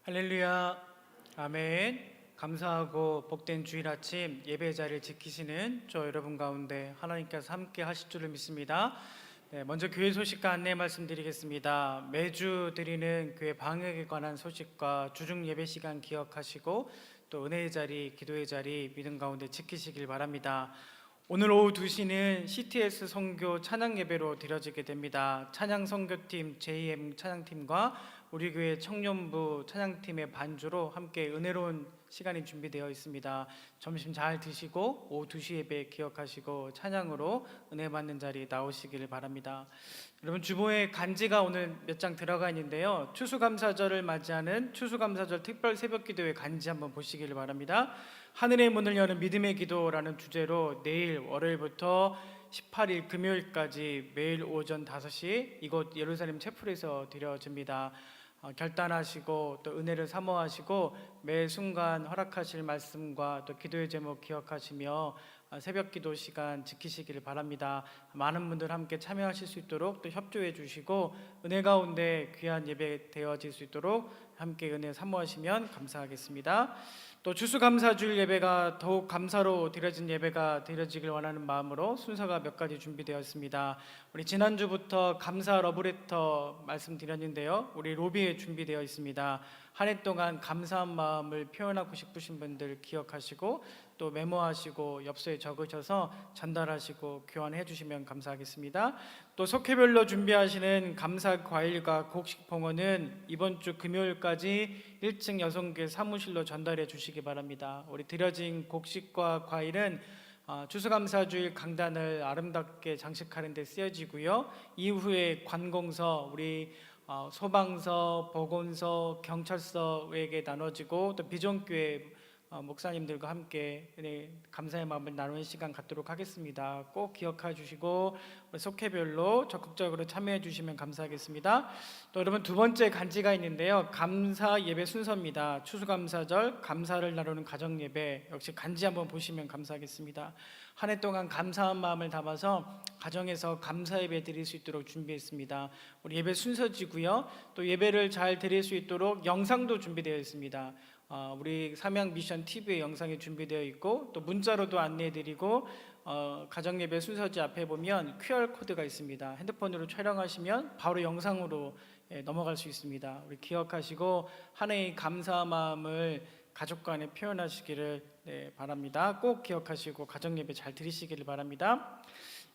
할렐루야, 아멘. 감사하고 복된 주일 아침 예배 자리를 지키시는 저 여러분 가운데 하나님께서 함께 하실 줄을 믿습니다. 먼저 교회 소식과 안내 말씀드리겠습니다. 매주 드리는 교회 방역에 관한 소식과 주중 예배 시간 기억하시고 또 은혜의 자리, 기도의 자리 믿음 가운데 지키시길 바랍니다. 오늘 오후 2시는 CTS 선교 찬양 예배로 드려지게 됩니다. 찬양 선교팀 JM 찬양팀과 우리 교회 청년부 찬양팀의 반주로 함께 은혜로운 시간이 준비되어 있습니다. 점심 잘 드시고 오후 2시 예배 기억하시고 찬양으로 은혜 받는 자리 나오시기를 바랍니다. 여러분, 주보에 간지가 오늘 몇 장 들어가 있는데요, 추수감사절을 맞이하는 추수감사절 특별 새벽기도의 간지 한번 보시기를 바랍니다. 하늘의 문을 여는 믿음의 기도라는 주제로 내일 월요일부터 18일 금요일까지 매일 오전 5시 이곳 예루살렘 채플에서 드려집니다. 결단하시고 또 은혜를 사모하시고 매 순간 허락하실 말씀과 또 기도의 제목 기억하시며 새벽 기도 시간 지키시기를 바랍니다. 많은 분들 함께 참여하실 수 있도록 또 협조해 주시고 은혜 가운데 귀한 예배 되어질 수 있도록 함께 은혜 사모하시면 감사하겠습니다. 또 추수감사주일 예배가 더욱 감사로 드려진 예배가 드려지길 원하는 마음으로 순서가 몇 가지 준비되었습니다. 우리 지난주부터 감사 러브레터 말씀드렸는데요, 우리 로비에 준비되어 있습니다. 한 해 동안 감사한 마음을 표현하고 싶으신 분들 기억하시고 또 메모하시고 엽서에 적으셔서 전달하시고 교환해 주시면 감사하겠습니다. 또 속회별로 준비하시는 감사 과일과 곡식 봉헌은 이번 주 금요일까지 1층 여성교회 사무실로 전달해 주시기 바랍니다. 우리 드려진 곡식과 과일은 추수감사주일 강단을 아름답게 장식하는 데 쓰여지고요, 이후에 관공서, 우리 소방서, 보건소, 경찰서에게 나눠지고 또 비전교회 목사님들과 함께 감사의 마음을 나누는 시간 갖도록 하겠습니다. 꼭 기억해 주시고 속회별로 적극적으로 참여해 주시면 감사하겠습니다. 또 여러분, 두 번째 간지가 있는데요, 감사 예배 순서입니다. 추수감사절 감사를 나누는 가정 예배, 역시 간지 한번 보시면 감사하겠습니다. 한 해 동안 감사한 마음을 담아서 가정에서 감사 예배 드릴 수 있도록 준비했습니다. 우리 예배 순서지고요, 또 예배를 잘 드릴 수 있도록 영상도 준비되어 있습니다. 우리 삼양 미션 TV의 영상이 준비되어 있고 또 문자로도 안내해드리고 가정예배 순서지 앞에 보면 QR코드가 있습니다. 핸드폰으로 촬영하시면 바로 영상으로 넘어갈 수 있습니다. 우리 기억하시고 한 해의 감사 마음을 가족 간에 표현하시기를 바랍니다. 꼭 기억하시고 가정예배 잘 드리시기를 바랍니다.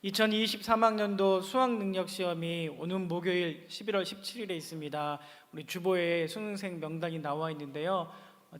2023학년도 수학능력시험이 오는 목요일 11월 17일에 있습니다. 우리 주보에 수능생 명단이 나와 있는데요,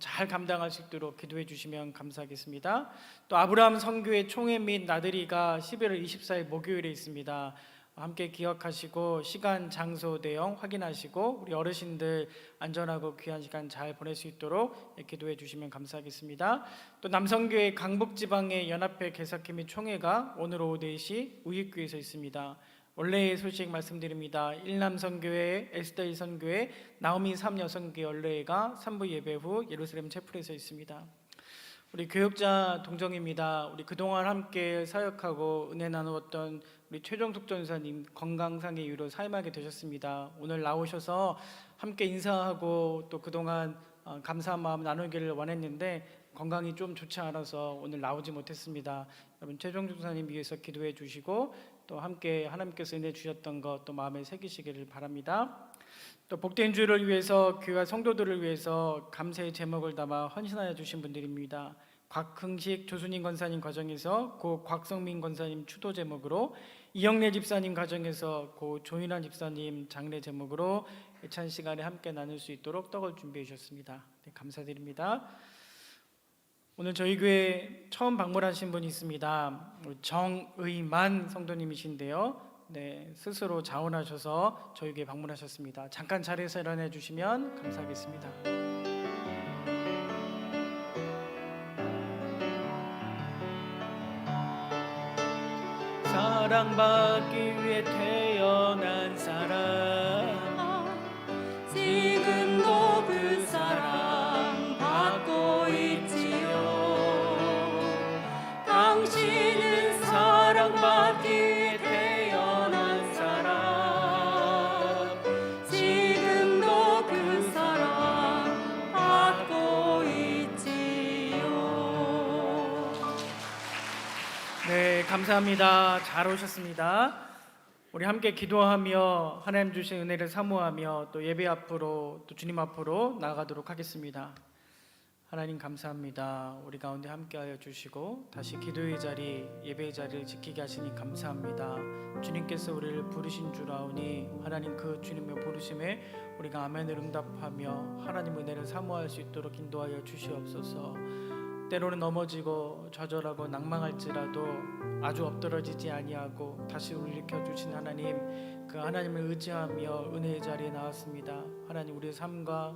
잘 감당할 수 있도록 기도해 주시면 감사하겠습니다. 또 아브라함 선교회 총회 및 나들이가 11월 24일 목요일에 있습니다. 함께 기억하시고 시간, 장소, 내용 확인하시고 우리 어르신들 안전하고 귀한 시간 잘 보낼 수 있도록 기도해 주시면 감사하겠습니다. 또 남성교회 강북지방의 연합회 개석회 및 총회가 오늘 오후 4시 우익교회에서 있습니다. 원래의 소식 말씀드립니다. 일남선교회, 에스더 선교회, 나오미 3여성교회 원래가 3부 예배 후 예루살렘 채플에서 있습니다. 우리 교역자 동정입니다. 우리 그동안 함께 사역하고 은혜 나누었던 우리 최종숙 전사님 건강상의 이유로 사임하게 되셨습니다. 오늘 나오셔서 함께 인사하고 또 그동안 감사한 마음 나누기를 원했는데 건강이 좀 좋지 않아서 오늘 나오지 못했습니다. 여러분, 최종숙 전사님 위해서 기도해 주시고 또 함께 하나님께서 은혜 주셨던 것 또 마음에 새기시기를 바랍니다. 또 복된 주를 위해서 교회와 성도들을 위해서 감사의 제목을 담아 헌신하여 주신 분들입니다. 곽흥식 조순인 권사님 가정에서 고 곽성민 권사님 추도 제목으로, 이영래 집사님 가정에서 고 조인환 집사님 장례 제목으로 애찬 시간에 함께 나눌 수 있도록 떡을 준비해 주셨습니다. 감사드립니다. 오늘 저희 교회 처음 방문하신 분이 있습니다. 정의만 성도님이신데요, 스스로 자원하셔서 저희 교회 방문하셨습니다. 잠깐 자리에서 일어나 주시면 감사하겠습니다. 사랑받기 위해 태어난 사람, 지금도 그 사랑 받고 있지요. 당신은 사랑받기 위해 태어난 사람, 지금도 그 사랑 감사합니다. 잘 오셨습니다. 우리 함께 기도하며 하나님 주신 은혜를 사모하며 또 예배 앞으로 또 주님 앞으로 나아가도록 하겠습니다. 하나님 감사합니다. 우리 가운데 함께하여 주시고 다시 기도의 자리, 예배의 자리를 지키게 하시니 감사합니다. 주님께서 우리를 부르신 줄 아오니 하나님 그 주님의 부르심에 우리가 아멘을 응답하며 하나님 은혜를 사모할 수 있도록 인도하여 주시옵소서. 때로는 넘어지고 좌절하고 낭망할지라도 아주 엎드러지지 아니하고 다시 우리를 일으켜 주신 하나님, 그 하나님을 의지하며 은혜의 자리에 나왔습니다. 하나님, 우리의 삶과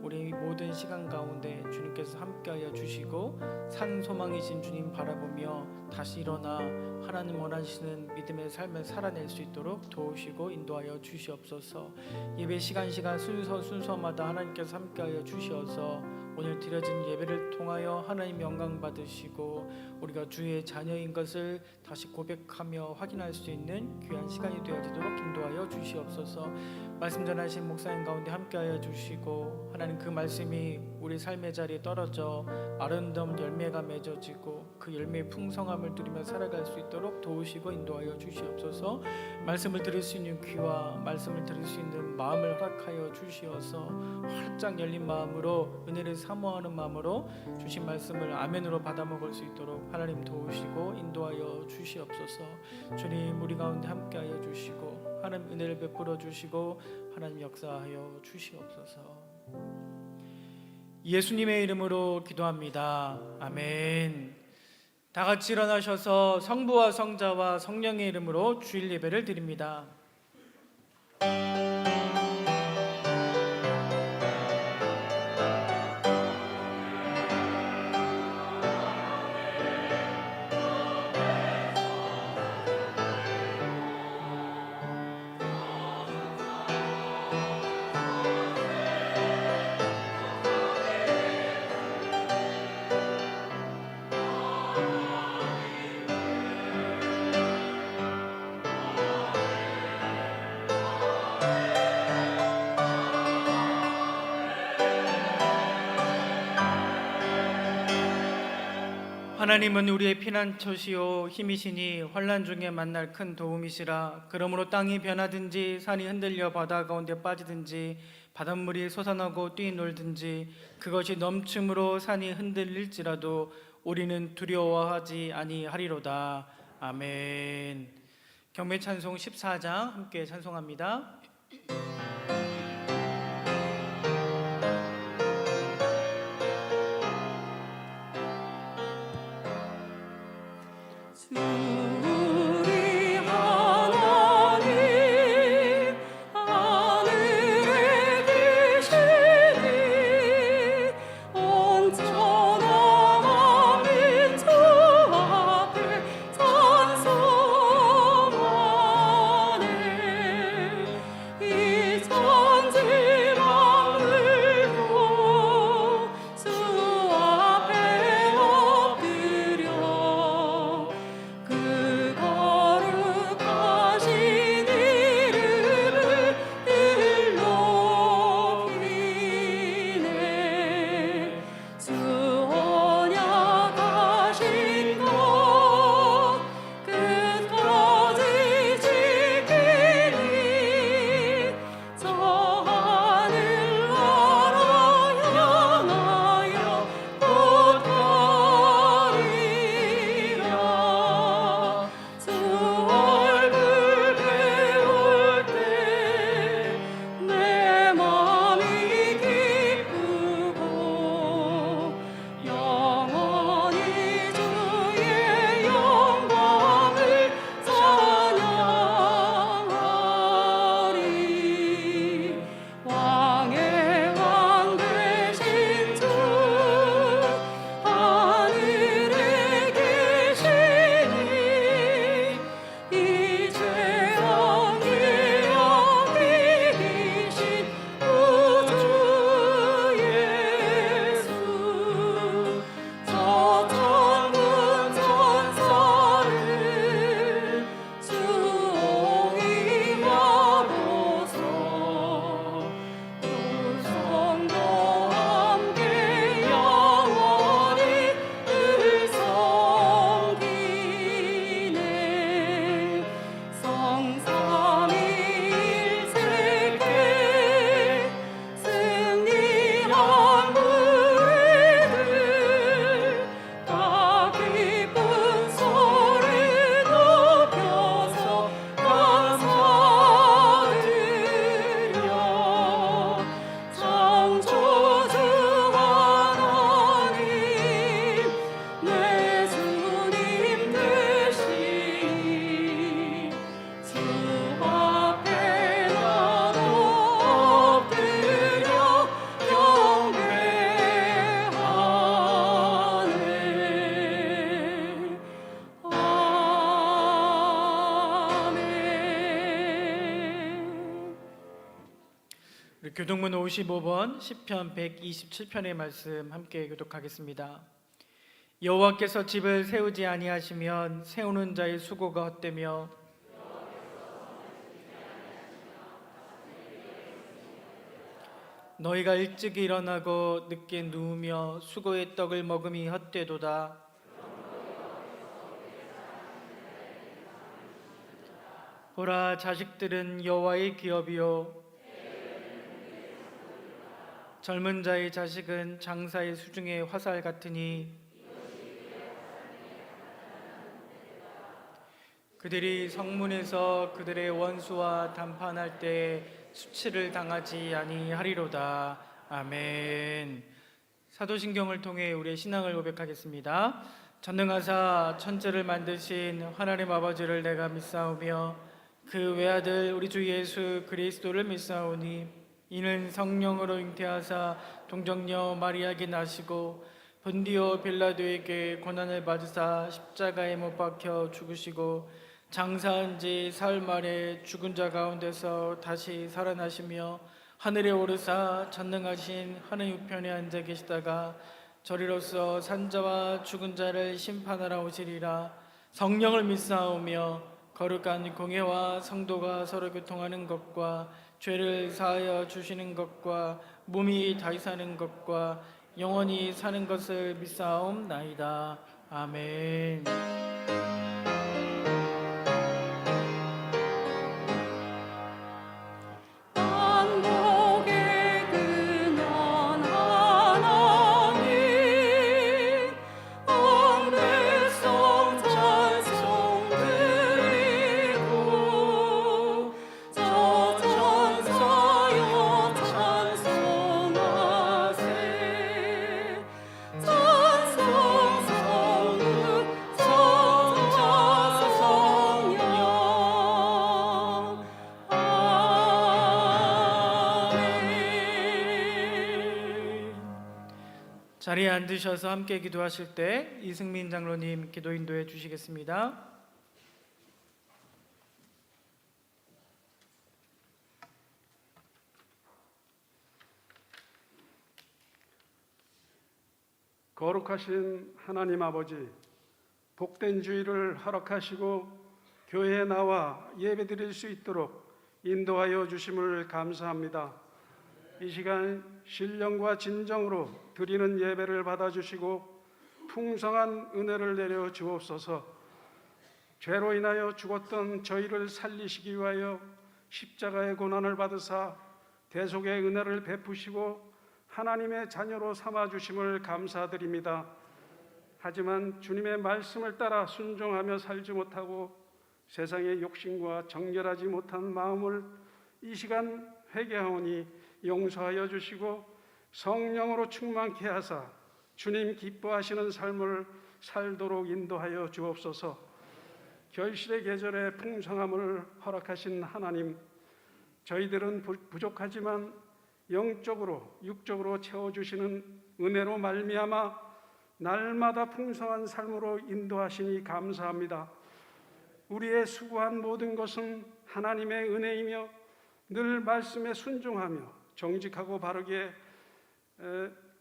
우리 모든 시간 가운데 주님께서 함께하여 주시고 산 소망이신 주님 바라보며 다시 일어나 하나님 원하시는 믿음의 삶을 살아낼 수 있도록 도우시고 인도하여 주시옵소서. 예배 시간 순서마다 하나님께서 함께하여 주시어서 오늘 드려진 예배를 통하여 하나님 영광 받으시고 우리가 주의 자녀인 것을 다시 고백하며 확인할 수 있는 귀한 시간이 되어지도록 인도하여 주시옵소서. 말씀 전하신 목사님 가운데 함께하여 주시고 하나님 그 말씀이 우리 삶의 자리에 떨어져 아름다운 열매가 맺어지고 그 열매의 풍성함을 누리며 살아갈 수 있도록 도우시고 인도하여 주시옵소서. 말씀을 들을 수 있는 귀와 말씀을 들을 수 있는 마음을 허락하여 주시어서 활짝 열린 마음으로 은혜를 사모하는 마음으로 주신 말씀을 아멘으로 받아 먹을 수 있도록 하나님 도우시고 인도하여 주시옵소서. 주님, 우리 가운데 함께하여 주시고 하나님 은혜를 베풀어 주시고 하나님 역사하여 주시옵소서. 예수님의 이름으로 기도합니다. 아멘. 다 같이 일어나셔서 성부와 성자와 성령의 이름으로 주일 예배를 드립니다. 하나님은 우리의 피난처시요 힘이시니 환난 중에 만날 큰 도움이시라. 그러므로 땅이 변하든지 산이 흔들려 바다 가운데 빠지든지 바닷물이 솟아나고 뛰놀든지 그것이 넘침으로 산이 흔들릴지라도 우리는 두려워하지 아니하리로다. 아멘. 경배 찬송 14장 함께 찬송합니다. 우리 하나님 하늘에 계시니 온전한 만민 주 앞에 찬송하네. 이 우리 교동문 55번 시편 127편의 말씀 함께 교독하겠습니다. 여호와께서 집을 세우지 아니하시면 세우는 자의 수고가 헛되며 너희가 일찍 일어나고 늦게 누우며 수고의 떡을 먹음이 헛되도다. 보라, 자식들은 여호와의 기업이요 젊은 자의 자식은 장사의 수중의 화살 같으니 그들이 성문에서 그들의 원수와 담판할 때 수치를 당하지 아니하리로다. 아멘. 사도신경을 통해 우리의 신앙을 고백하겠습니다. 전능하사 천지를 만드신 하나님 아버지를 내가 믿사오며 그 외아들 우리 주 예수 그리스도를 믿사오니 이는 성령으로 잉태하사 동정녀 마리아에게 나시고 본디오 빌라도에게 고난을 받으사 십자가에 못 박혀 죽으시고 장사한 지 사흘 만에 죽은 자 가운데서 다시 살아나시며 하늘에 오르사 전능하신 하늘 우편에 앉아 계시다가 저리로서 산자와 죽은 자를 심판하러 오시리라. 성령을 믿사오며 거룩한 공회와 성도가 서로 교통하는 것과 죄를 사하여 주시는 것과 몸이 다시 사는 것과 영원히 사는 것을 믿사옵나이다. 아멘. 만복의 근원 하나님 온 백성 찬송 드리고 저 천사여 찬송하세 찬송 성부 성자 성령 자리에 앉으셔서 함께 기도하실 때 이승민 장로님 기도 인도해 주시겠습니다. 거룩하신 하나님 아버지, 복된 주일을 허락하시고 교회에 나와 예배드릴 수 있도록 인도하여 주심을 감사합니다. 이 시간 신령과 진정으로 드리는 예배를 받아주시고 풍성한 은혜를 내려 주옵소서. 죄로 인하여 죽었던 저희를 살리시기 위하여 십자가의 고난을 받으사 대속의 은혜를 베푸시고 하나님의 자녀로 삼아주심을 감사드립니다. 하지만 주님의 말씀을 따라 순종하며 살지 못하고 세상의 욕심과 정결하지 못한 마음을 이 시간 회개하오니 용서하여 주시고 성령으로 충만케 하사 주님 기뻐하시는 삶을 살도록 인도하여 주옵소서. 결실의 계절에 풍성함을 허락하신 하나님, 저희들은 부족하지만 영적으로 육적으로 채워주시는 은혜로 말미암아 날마다 풍성한 삶으로 인도하시니 감사합니다. 우리의 수고한 모든 것은 하나님의 은혜이며 늘 말씀에 순종하며 정직하고 바르게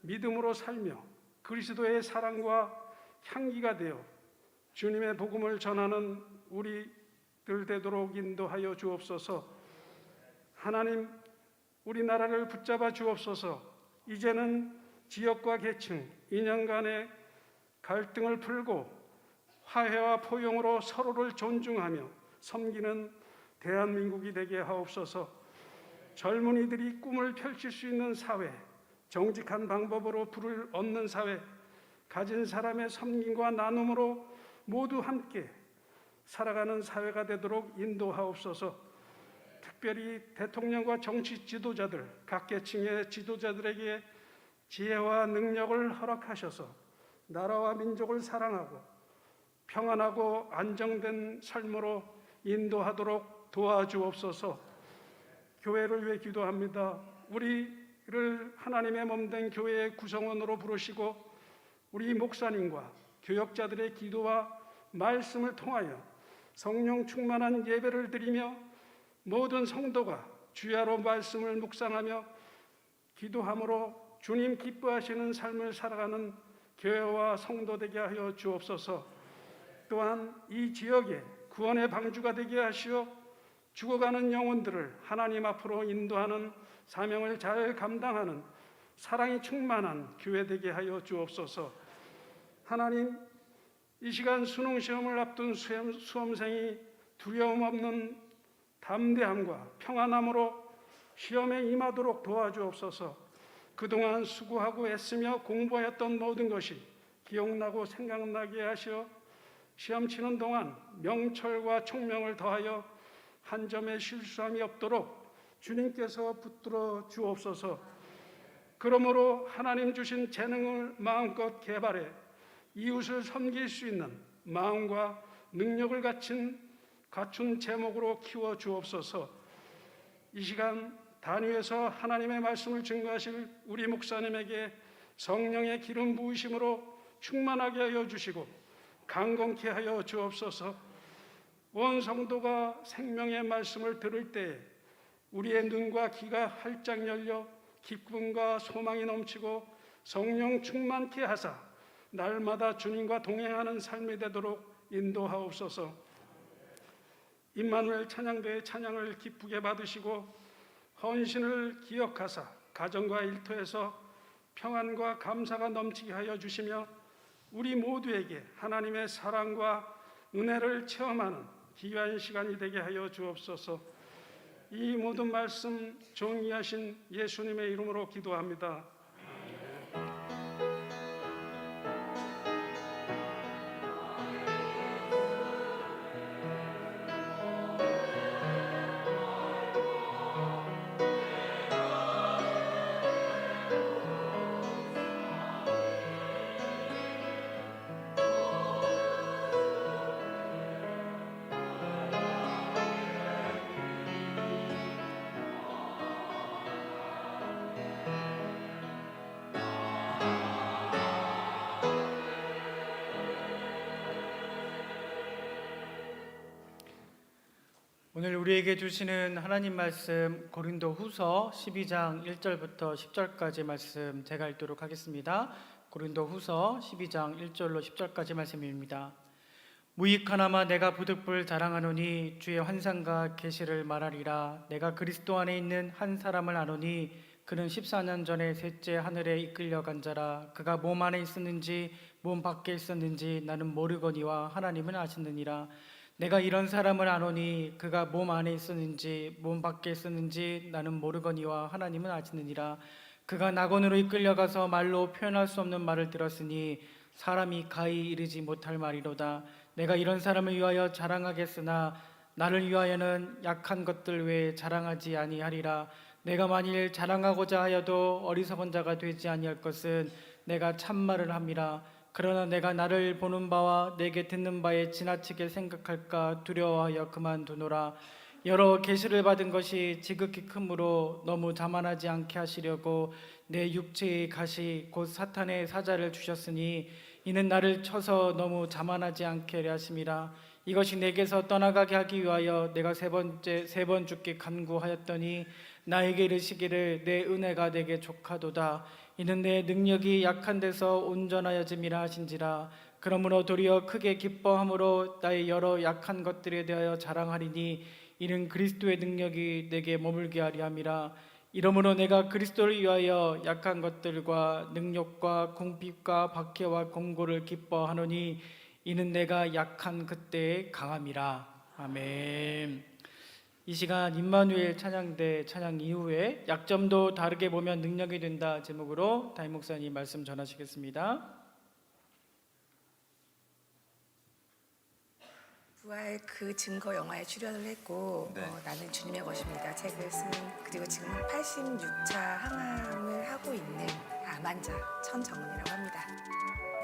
믿음으로 살며 그리스도의 사랑과 향기가 되어 주님의 복음을 전하는 우리들 되도록 인도하여 주옵소서. 하나님, 우리나라를 붙잡아 주옵소서. 이제는 지역과 계층, 인연 간의 갈등을 풀고 화해와 포용으로 서로를 존중하며 섬기는 대한민국이 되게 하옵소서. 젊은이들이 꿈을 펼칠 수 있는 사회, 정직한 방법으로 부를 얻는 사회, 가진 사람의 섬김과 나눔으로 모두 함께 살아가는 사회가 되도록 인도하옵소서. 특별히 대통령과 정치 지도자들, 각 계층의 지도자들에게 지혜와 능력을 허락하셔서 나라와 민족을 사랑하고 평안하고 안정된 삶으로 인도하도록 도와주옵소서. 교회를 위해 기도합니다. 우리를 하나님의 몸된 교회의 구성원으로 부르시고 우리 목사님과 교역자들의 기도와 말씀을 통하여 성령 충만한 예배를 드리며 모든 성도가 주야로 말씀을 묵상하며 기도함으로 주님 기뻐하시는 삶을 살아가는 교회와 성도 되게 하여 주옵소서. 또한 이 지역에 구원의 방주가 되게 하시어 죽어가는 영혼들을 하나님 앞으로 인도하는 사명을 잘 감당하는 사랑이 충만한 교회 되게 하여 주옵소서. 하나님, 이 시간 수능 시험을 앞둔 수험생이 두려움 없는 담대함과 평안함으로 시험에 임하도록 도와주옵소서. 그동안 수고하고 애쓰며 공부하였던 모든 것이 기억나고 생각나게 하시어 시험 치는 동안 명철과 총명을 더하여 한 점의 실수함이 없도록 주님께서 붙들어 주옵소서. 그러므로 하나님 주신 재능을 마음껏 개발해 이웃을 섬길 수 있는 마음과 능력을 갖춘 제목으로 키워 주옵소서. 이 시간 단위에서 하나님의 말씀을 증거하실 우리 목사님에게 성령의 기름 부으심으로 충만하게 하여 주시고 강건케 하여 주옵소서. 온 성도가 생명의 말씀을 들을 때에 우리의 눈과 귀가 활짝 열려 기쁨과 소망이 넘치고 성령 충만케 하사 날마다 주님과 동행하는 삶이 되도록 인도하옵소서. 임마누엘 찬양대의 찬양을 기쁘게 받으시고 헌신을 기억하사 가정과 일터에서 평안과 감사가 넘치게 하여 주시며 우리 모두에게 하나님의 사랑과 은혜를 체험하는 귀한 시간이 되게 하여 주옵소서. 이 모든 말씀 정의하신 예수님의 이름으로 기도합니다. 오늘 우리에게 주시는 하나님 말씀 고린도후서 12장 1절부터 10절까지 말씀 제가 읽도록 하겠습니다. 고린도후서 12장 1절로 10절까지 말씀입니다. 무익하나마 내가 부득불 자랑하노니 주의 환상과 계시를 말하리라. 내가 그리스도 안에 있는 한 사람을 아노니 그는 14년 전에 셋째 하늘에 이끌려간 자라. 그가 몸 안에 있었는지 몸 밖에 있었는지 나는 모르거니와 하나님은 아시느니라. 내가 이런 사람을 아노니 그가 몸 안에 있었는지 몸 밖에 있었는지 나는 모르거니와 하나님은 아시느니라. 그가 낙원으로 이끌려가서 말로 표현할 수 없는 말을 들었으니 사람이 가히 이르지 못할 말이로다. 내가 이런 사람을 위하여 자랑하겠으나 나를 위하여는 약한 것들 외에 자랑하지 아니하리라. 내가 만일 자랑하고자 하여도 어리석은 자가 되지 아니할 것은 내가 참말을 함이라. 그러나 내가 나를 보는 바와 내게 듣는 바에 지나치게 생각할까 두려워하여 그만두노라. 여러 계시를 받은 것이 지극히 크므로 너무 자만하지 않게 하시려고 내 육체의 가시 곧 사탄의 사자를 주셨으니 이는 나를 쳐서 너무 자만하지 않게 하려 하심이라. 이것이 내게서 떠나가게 하기 위하여 내가 세 번 주께 간구하였더니 나에게 이르시기를 내 은혜가 내게 족하도다. 이는 내 능력이 약한 데서 온전하여짐이라 하신지라. 그러므로 도리어 크게 기뻐함으로 나의 여러 약한 것들에 대하여 자랑하리니 이는 그리스도의 능력이 내게 머물게 하리 함이라. 이러므로 내가 그리스도를 위하여 약한 것들과 능력과 궁핍과 박해와 공고를 기뻐하노니 이는 내가 약한 그때의 강함이라. 아멘. 이 시간 임마누엘 찬양대 찬양 이후에 약점도 다르게 보면 능력이 된다 제목으로 담임 목사님 말씀 전하시겠습니다. 부활 그 증거 영화에 출연을 했고 나는 주님의 것입니다 책을 쓴 그리고 지금 86차 항암을 하고 있는 암 환자 천정은이라고 합니다.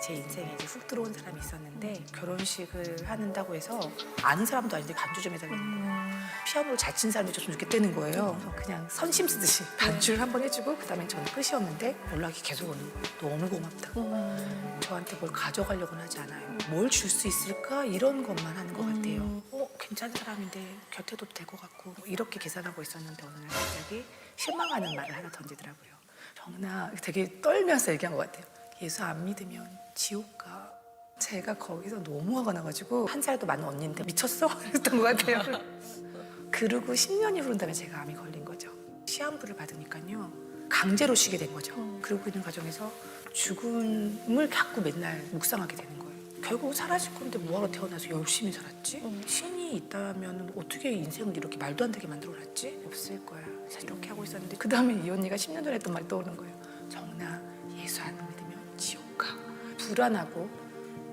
제 인생에 이제 훅 들어온 사람이 있었는데 결혼식을 한다고 해서 아는 사람도 아닌데 간주 좀 해달라는 거예요. 피아노를 잘 치는 사람이 줬으면 좋겠다는 거예요. 그래서 그냥 선심 쓰듯이 반주를 한 번 해주고 그다음에 저는 끝이었는데 연락이 계속 오는 거예요. 너무 고맙다고. 저한테 뭘 가져가려고는 하지 않아요. 뭘 줄 수 있을까 이런 것만 하는 것 같아요. 괜찮은 사람인데 곁에 둬도 될 것 같고 이렇게 계산하고 있었는데 어느 날 갑자기 실망하는 말을 하나 던지더라고요. 정나 되게 떨면서 얘기한 것 같아요. 예수 안 믿으면 지옥 가. 제가 거기서 너무 화가 나가지고 한 살도 많은 언니인데 미쳤어? 이랬던 것 같아요. 그러고 10년이 흐른 다음에 제가 암이 걸린 거죠. 시한부를 받으니까요. 강제로 쉬게 된 거죠. 그러고 있는 과정에서 죽음을 자꾸 맨날 묵상하게 되는 거예요. 결국 사라질 건데 뭐하러 태어나서 열심히 살았지? 신이 있다면 어떻게 인생을 이렇게 말도 안 되게 만들어놨지? 없을 거야. 그래서 이렇게 하고 있었는데 그 다음에 이 언니가 10년 전에 했던 말이 떠오르는 거예요. 정나 예수 안 믿으면 지옥 가. 불안하고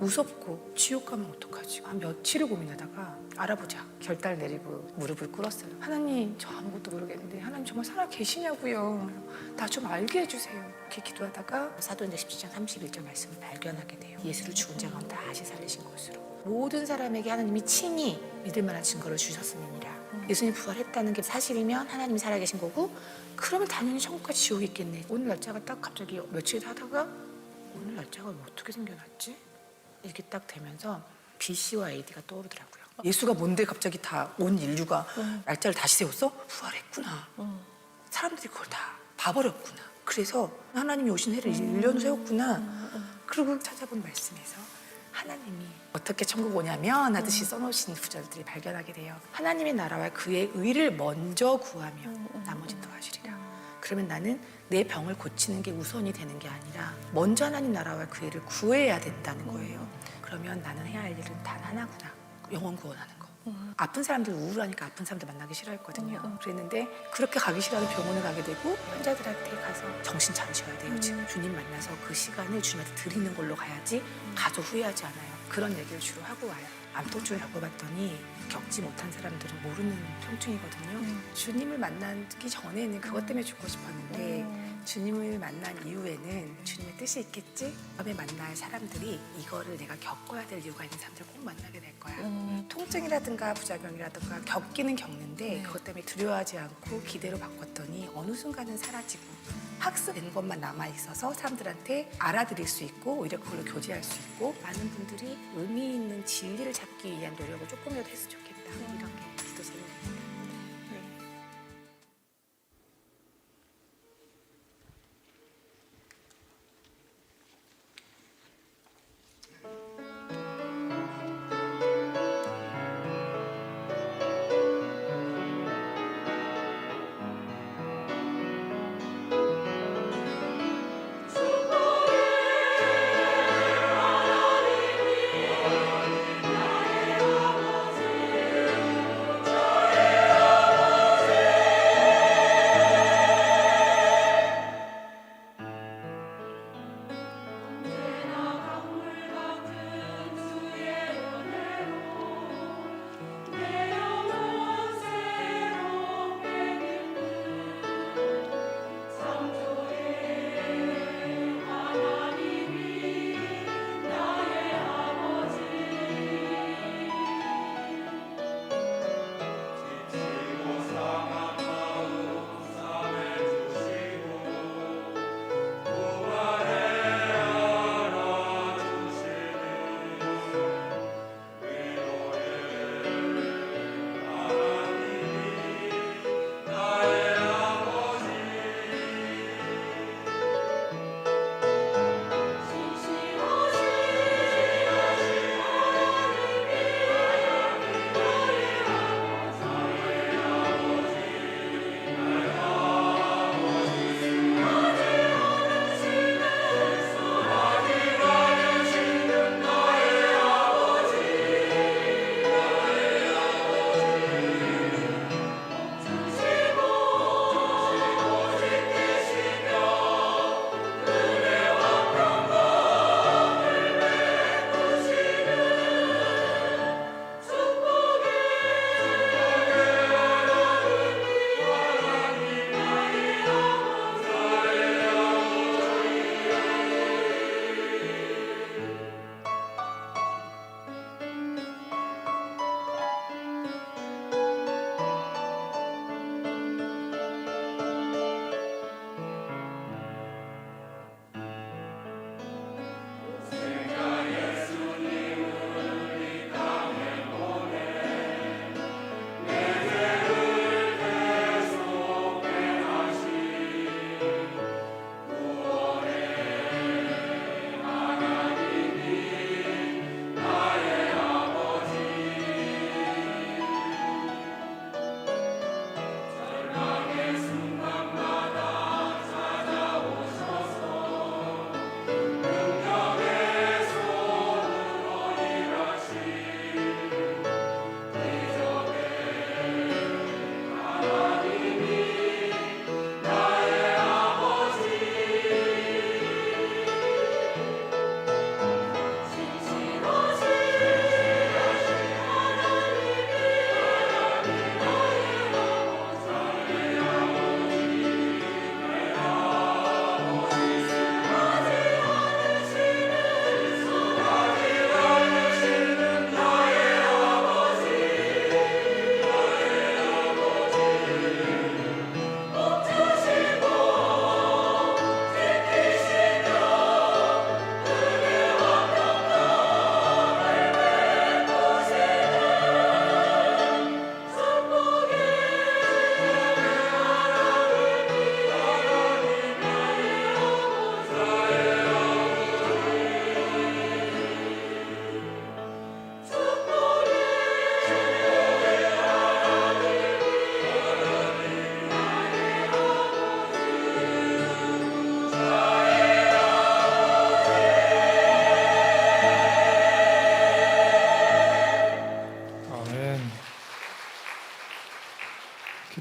무섭고 지옥 가면 어떡하지? 한 며칠을 고민하다가 알아보자. 결단을 내리고 무릎을 꿇었어요. 하나님 저 아무것도 모르겠는데 하나님 정말 살아 계시냐고요. 나 좀 알게 해주세요. 이렇게 기도하다가 사도행전 17장 31절 말씀을 발견하게 돼요. 예수를 죽은 자 가운데 다시 살리신 것으로 모든 사람에게 하나님이 친히 믿을 만한 증거를 주셨음이니라. 예수님이 부활했다는 게 사실이면 하나님이 살아계신 거고 그러면 당연히 천국과 지옥이 있겠네. 오늘 날짜가 딱 갑자기 며칠 하다가 오늘 날짜가 어떻게 생겨났지? 이렇게 딱 되면서 BC와 AD가 떠오르더라고요. 예수가 뭔데 갑자기 다 온 인류가 날짜를 다시 세웠어? 부활했구나. 사람들이 그걸 다 봐버렸구나. 그래서 하나님이 오신 해를 1년 세웠구나. 그리고 찾아본 말씀에서 하나님이 어떻게 천국 오냐면 하듯이 써놓으신 구절들이 발견하게 돼요. 하나님의 나라와 그의 의를 먼저 구하며 나머지는 더하시리라. 그러면 나는 내 병을 고치는 게 우선이 되는 게 아니라 먼저 하나님 나라와 그 일을 구해야 된다는 거예요. 그러면 나는 해야 할 일은 단 하나구나. 영혼 구원하는 거. 아픈 사람들 우울하니까 아픈 사람들 만나기 싫어했거든요. 그랬는데 그렇게 가기 싫어하는 병원을 가게 되고 환자들한테 가서 정신 차리셔야 돼요. 지금 주님 만나서 그 시간을 주님한테 드리는 걸로 가야지 가서 후회하지 않아요. 그런 얘기를 주로 하고 와요. 암 통증을 겪어봤더니 겪지 못한 사람들은 모르는 통증이거든요. 주님을 만나기 전에는 그것 때문에 죽고 싶었는데 주님을 만난 이후에는 주님의 뜻이 있겠지? 다음에 만날 사람들이 이거를 내가 겪어야 될 이유가 있는 사람들을 꼭 만나게 될 거야. 통증이라든가 부작용이라든가 겪기는 겪는데 그것 때문에 두려워하지 않고 기대로 바꿨더니 어느 순간은 사라지고 학습된 것만 남아있어서 사람들한테 알아들일 수 있고 오히려 그걸로 교제할 수 있고 많은 분들이 의미 있는 진리를 찾기 위한 노력을 조금이라도 했으면 좋겠다. 이런 게 기도 제목입니다.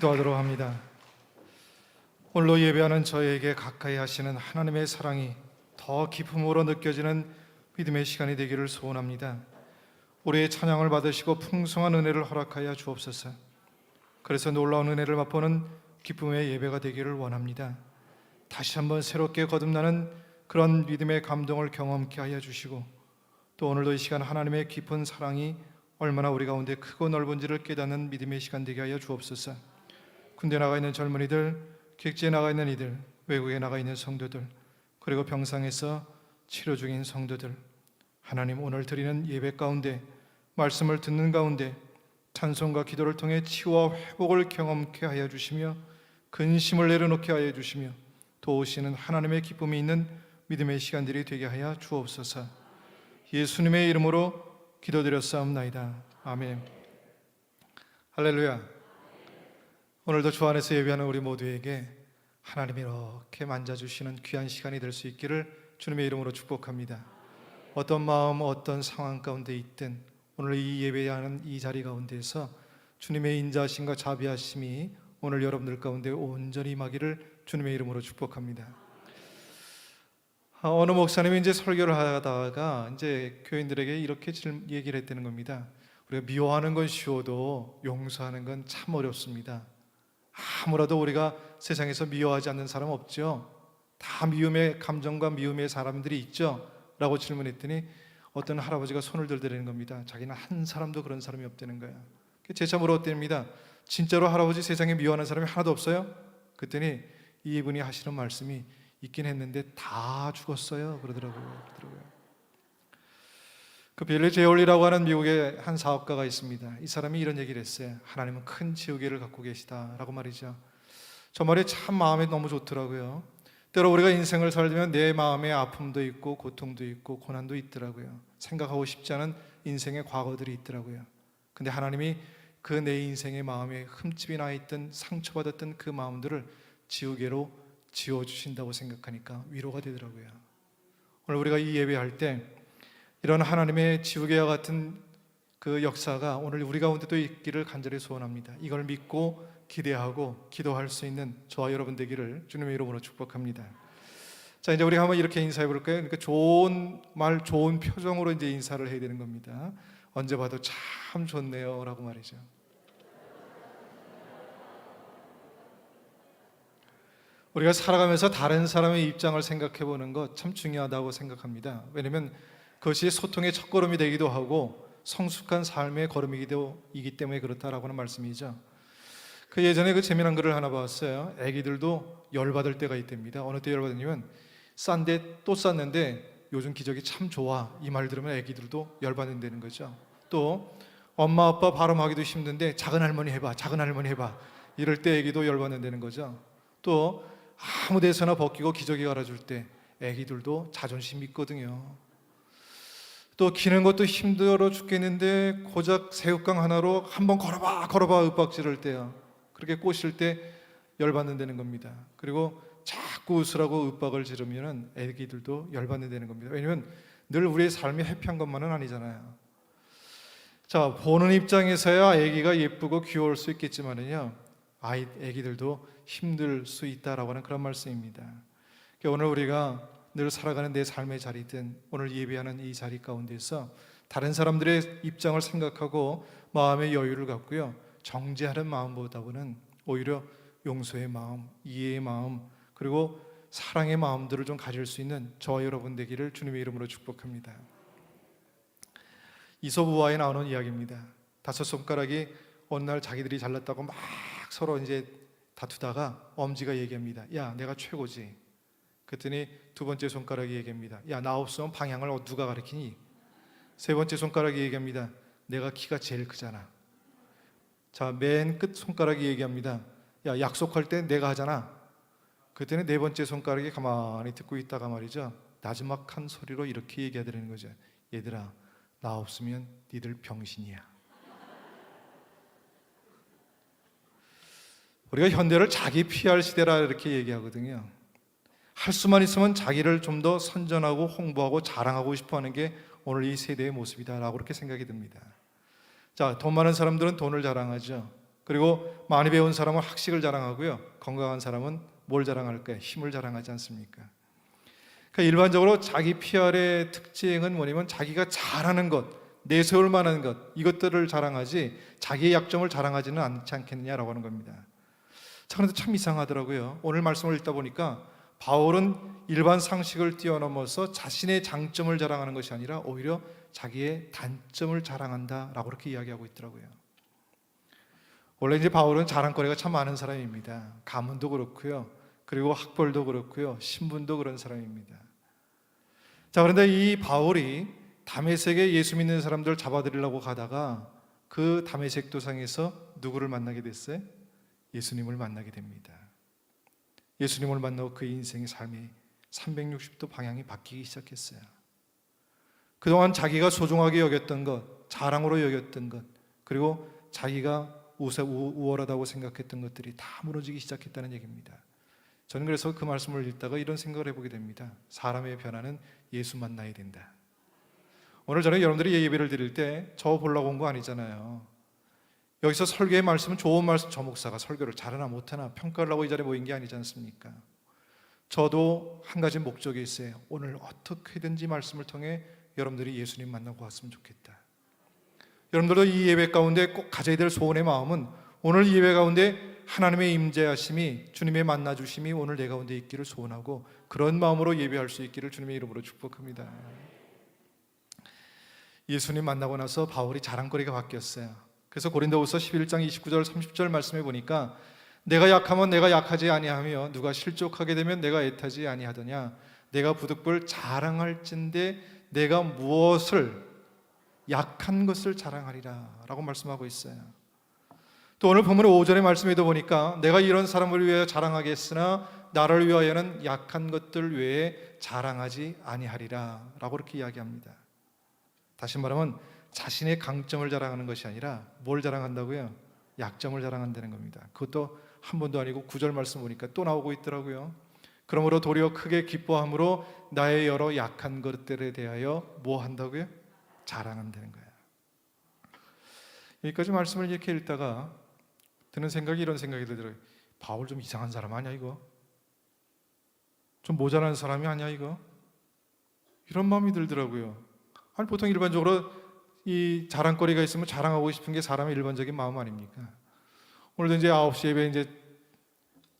기도하도록 합니다. 홀로 예배하는 저에게 가까이 하시는 하나님의 사랑이 더 기쁨으로 느껴지는 믿음의 시간이 되기를 소원합니다. 우리의 찬양을 받으시고 풍성한 은혜를 허락하여 주옵소서. 그래서 놀라운 은혜를 맛보는 기쁨의 예배가 되기를 원합니다. 다시 한번 새롭게 거듭나는 그런 믿음의 감동을 경험케 하여 주시고, 또 오늘도 이 시간 하나님의 깊은 사랑이 얼마나 우리 가운데 크고 넓은지를 깨닫는 믿음의 시간 되게 하여 주옵소서. 군대 나가 있는 젊은이들, 객지에 나가 있는 이들, 외국에 나가 있는 성도들, 그리고 병상에서 치료 중인 성도들, 하나님 오늘 드리는 예배 가운데, 말씀을 듣는 가운데 찬송과 기도를 통해 치유와 회복을 경험케 하여 주시며 근심을 내려놓게 하여 주시며 도우시는 하나님의 기쁨이 있는 믿음의 시간들이 되게 하여 주옵소서. 예수님의 이름으로 기도드렸사옵나이다. 아멘. 할렐루야. 오늘도 주 안에서 예배하는 우리 모두에게 하나님이 이렇게 만져주시는 귀한 시간이 될 수 있기를 주님의 이름으로 축복합니다. 어떤 마음, 어떤 상황 가운데 있든 오늘 이 예배하는 이 자리 가운데서 주님의 인자하심과 자비하심이 오늘 여러분들 가운데 온전히 임하기를 주님의 이름으로 축복합니다. 어느 목사님이 이제 설교를 하다가 이제 교인들에게 이렇게 얘기를 했다는 겁니다. 우리가 미워하는 건 쉬워도 용서하는 건 참 어렵습니다. 아무라도 우리가 세상에서 미워하지 않는 사람 없죠? 다 미움의 감정과 미움의 사람들이 있죠? 라고 질문했더니 어떤 할아버지가 손을 들더라는 겁니다. 자기는 한 사람도 그런 사람이 없다는 거예요. 재차 물었답니다. 진짜로 할아버지 세상에 미워하는 사람이 하나도 없어요? 그랬더니 이분이 하시는 말씀이 있긴 했는데 다 죽었어요 그러더라고요. 그 빌리 제올리라고 하는 미국의 한 사업가가 있습니다. 이 사람이 이런 얘기를 했어요. 하나님은 큰 지우개를 갖고 계시다라고 말이죠. 저 말이 참 마음에 너무 좋더라고요. 때로 우리가 인생을 살면 내 마음에 아픔도 있고 고통도 있고 고난도 있더라고요. 생각하고 싶지 않은 인생의 과거들이 있더라고요. 근데 하나님이 그 내 인생의 마음에 흠집이 나 있던 상처받았던 그 마음들을 지우개로 지워주신다고 생각하니까 위로가 되더라고요. 오늘 우리가 이 예배할 때 이런 하나님의 지우개와 같은 그 역사가 오늘 우리 가운데도 있기를 간절히 소원합니다. 이걸 믿고 기대하고 기도할 수 있는 저와 여러분 되기를 주님의 이름으로 축복합니다. 자, 이제 우리가 한번 이렇게 인사해 볼까요? 그러니까 좋은 말, 좋은 표정으로 이제 인사를 해야 되는 겁니다. 언제 봐도 참 좋네요 라고 말이죠. 우리가 살아가면서 다른 사람의 입장을 생각해 보는 것 참 중요하다고 생각합니다. 왜냐하면 그것이 소통의 첫걸음이 되기도 하고 성숙한 삶의 걸음이기 때문에 그렇다라고 하는 말씀이죠. 그 예전에 그 재미난 글을 하나 봤어요. 아기들도 열받을 때가 있답니다. 어느 때 열받으냐면 싼데 또 쌌는데 요즘 기저귀 참 좋아 이 말 들으면 아기들도 열받는다는 거죠. 또 엄마 아빠 발음하기도 힘든데 작은 할머니 해봐 이럴 때 아기도 열받는다는 거죠. 또 아무 데서나 벗기고 기저귀 갈아줄 때 아기들도 자존심이 있거든요. 또 기는 것도 힘들어 죽겠는데 고작 새우깡 하나로 한번 걸어봐 윽박지를 때요. 그렇게 꼬실 때 열받는다는 겁니다. 그리고 자꾸 웃으라고 윽박을 지르면 아기들도 열받는다는 겁니다. 왜냐하면 늘 우리의 삶이 해피한 것만은 아니잖아요. 자, 보는 입장에서야 아기가 예쁘고 귀여울 수 있겠지만은요, 아기들도 힘들 수 있다라고 하는 그런 말씀입니다. 오늘 우리가 늘 살아가는 내 삶의 자리든 오늘 예배하는 이 자리 가운데서 다른 사람들의 입장을 생각하고 마음의 여유를 갖고요, 정죄하는 마음보다는 오히려 용서의 마음, 이해의 마음, 그리고 사랑의 마음들을 좀 가질 수 있는 저와 여러분 되기를 주님의 이름으로 축복합니다. 이솝우화에 나오는 이야기입니다. 5손가락이 어느 날 자기들이 잘났다고 막 서로 이제 다투다가 엄지가 얘기합니다. 야, 내가 최고지. 그랬더니 두 번째 손가락이 얘기합니다. 야, 나 없으면 방향을 누가 가르치니? 세 번째 손가락이 얘기합니다. 내가 키가 제일 크잖아. 자, 맨 끝 손가락이 얘기합니다. 야, 약속할 때 내가 하잖아. 그때는 네 번째 손가락이 가만히 듣고 있다가 말이죠, 나지막한 소리로 이렇게 얘기하더라는 거죠. 얘들아, 나 없으면 니들 병신이야. 우리가 현대를 자기 PR 시대라 이렇게 얘기하거든요. 할 수만 있으면 자기를 좀 더 선전하고 홍보하고 자랑하고 싶어하는 게 오늘 이 세대의 모습이다라고 그렇게 생각이 듭니다. 자, 돈 많은 사람들은 돈을 자랑하죠. 그리고 많이 배운 사람은 학식을 자랑하고요. 건강한 사람은 뭘 자랑할까요? 힘을 자랑하지 않습니까? 그러니까 일반적으로 자기 PR의 특징은 뭐냐면 자기가 잘하는 것, 내세울 만한 것, 이것들을 자랑하지 자기의 약점을 자랑하지는 않지 않겠느냐라고 하는 겁니다. 자, 그런데 참 이상하더라고요. 오늘 말씀을 읽다 보니까 바울은 일반 상식을 뛰어넘어서 자신의 장점을 자랑하는 것이 아니라 오히려 자기의 단점을 자랑한다라고 그렇게 이야기하고 있더라고요. 원래 이제 바울은 자랑거리가 참 많은 사람입니다. 가문도 그렇고요. 그리고 학벌도 그렇고요. 신분도 그런 사람입니다. 자, 그런데 이 바울이 다메섹에 예수 믿는 사람들 잡아들이려고 가다가 그 다메섹 도상에서 누구를 만나게 됐어요? 예수님을 만나게 됩니다. 예수님을 만나고 그의 인생의 삶이 360도 방향이 바뀌기 시작했어요. 그동안 자기가 소중하게 여겼던 것, 자랑으로 여겼던 것, 그리고 자기가 우월하다고 생각했던 것들이 다 무너지기 시작했다는 얘기입니다. 저는 그래서 그 말씀을 읽다가 이런 생각을 해보게 됩니다. 사람의 변화는 예수 만나야 된다. 오늘 저는 여러분들이 예배를 드릴 때 저 보려고 온 거 아니잖아요. 여기서 설교의 말씀은 좋은 말씀, 저 목사가 설교를 잘하나 못하나 평가를 하고 이 자리에 모인 게 아니지 않습니까? 저도 한 가지 목적이 있어요. 오늘 어떻게든지 말씀을 통해 여러분들이 예수님 만나고 왔으면 좋겠다. 여러분들도 이 예배 가운데 꼭 가져야 될 소원의 마음은 오늘 이 예배 가운데 하나님의 임재하심이, 주님의 만나주심이 오늘 내 가운데 있기를 소원하고 그런 마음으로 예배할 수 있기를 주님의 이름으로 축복합니다. 예수님 만나고 나서 바울이 자랑거리가 바뀌었어요. 그래서 고린도후서 11장 29절 30절 말씀해 보니까 내가 약하면 내가 약하지 아니하며 누가 실족하게 되면 내가 애타지 아니하더냐. 내가 부득불 자랑할진대 내가 무엇을 약한 것을 자랑하리라 라고 말씀하고 있어요. 또 오늘 본문의 5절의 말씀에도 보니까 내가 이런 사람을 위하여 자랑하겠으나 나를 위하여는 약한 것들 외에 자랑하지 아니하리라 라고 그렇게 이야기합니다. 다시 말하면 자신의 강점을 자랑하는 것이 아니라 뭘 자랑한다고요? 약점을 자랑한다는 겁니다. 그것도 한 번도 아니고 9절 말씀 보니까 또 나오고 있더라고요. 그러므로 도리어 크게 기뻐함으로 나의 여러 약한 것들에 대하여 뭐 한다고요? 자랑한다는 거예요. 여기까지 말씀을 이렇게 읽다가 드는 생각이 이런 생각이 들더라고요. 바울 좀 이상한 사람 아니야 이거? 좀 모자란 사람이 아니야 이거? 이런 마음이 들더라고요. 아니 보통 일반적으로 이 자랑거리가 있으면 자랑하고 싶은 게 사람의 일반적인 마음 아닙니까? 오늘도 이제 9시 예배 이제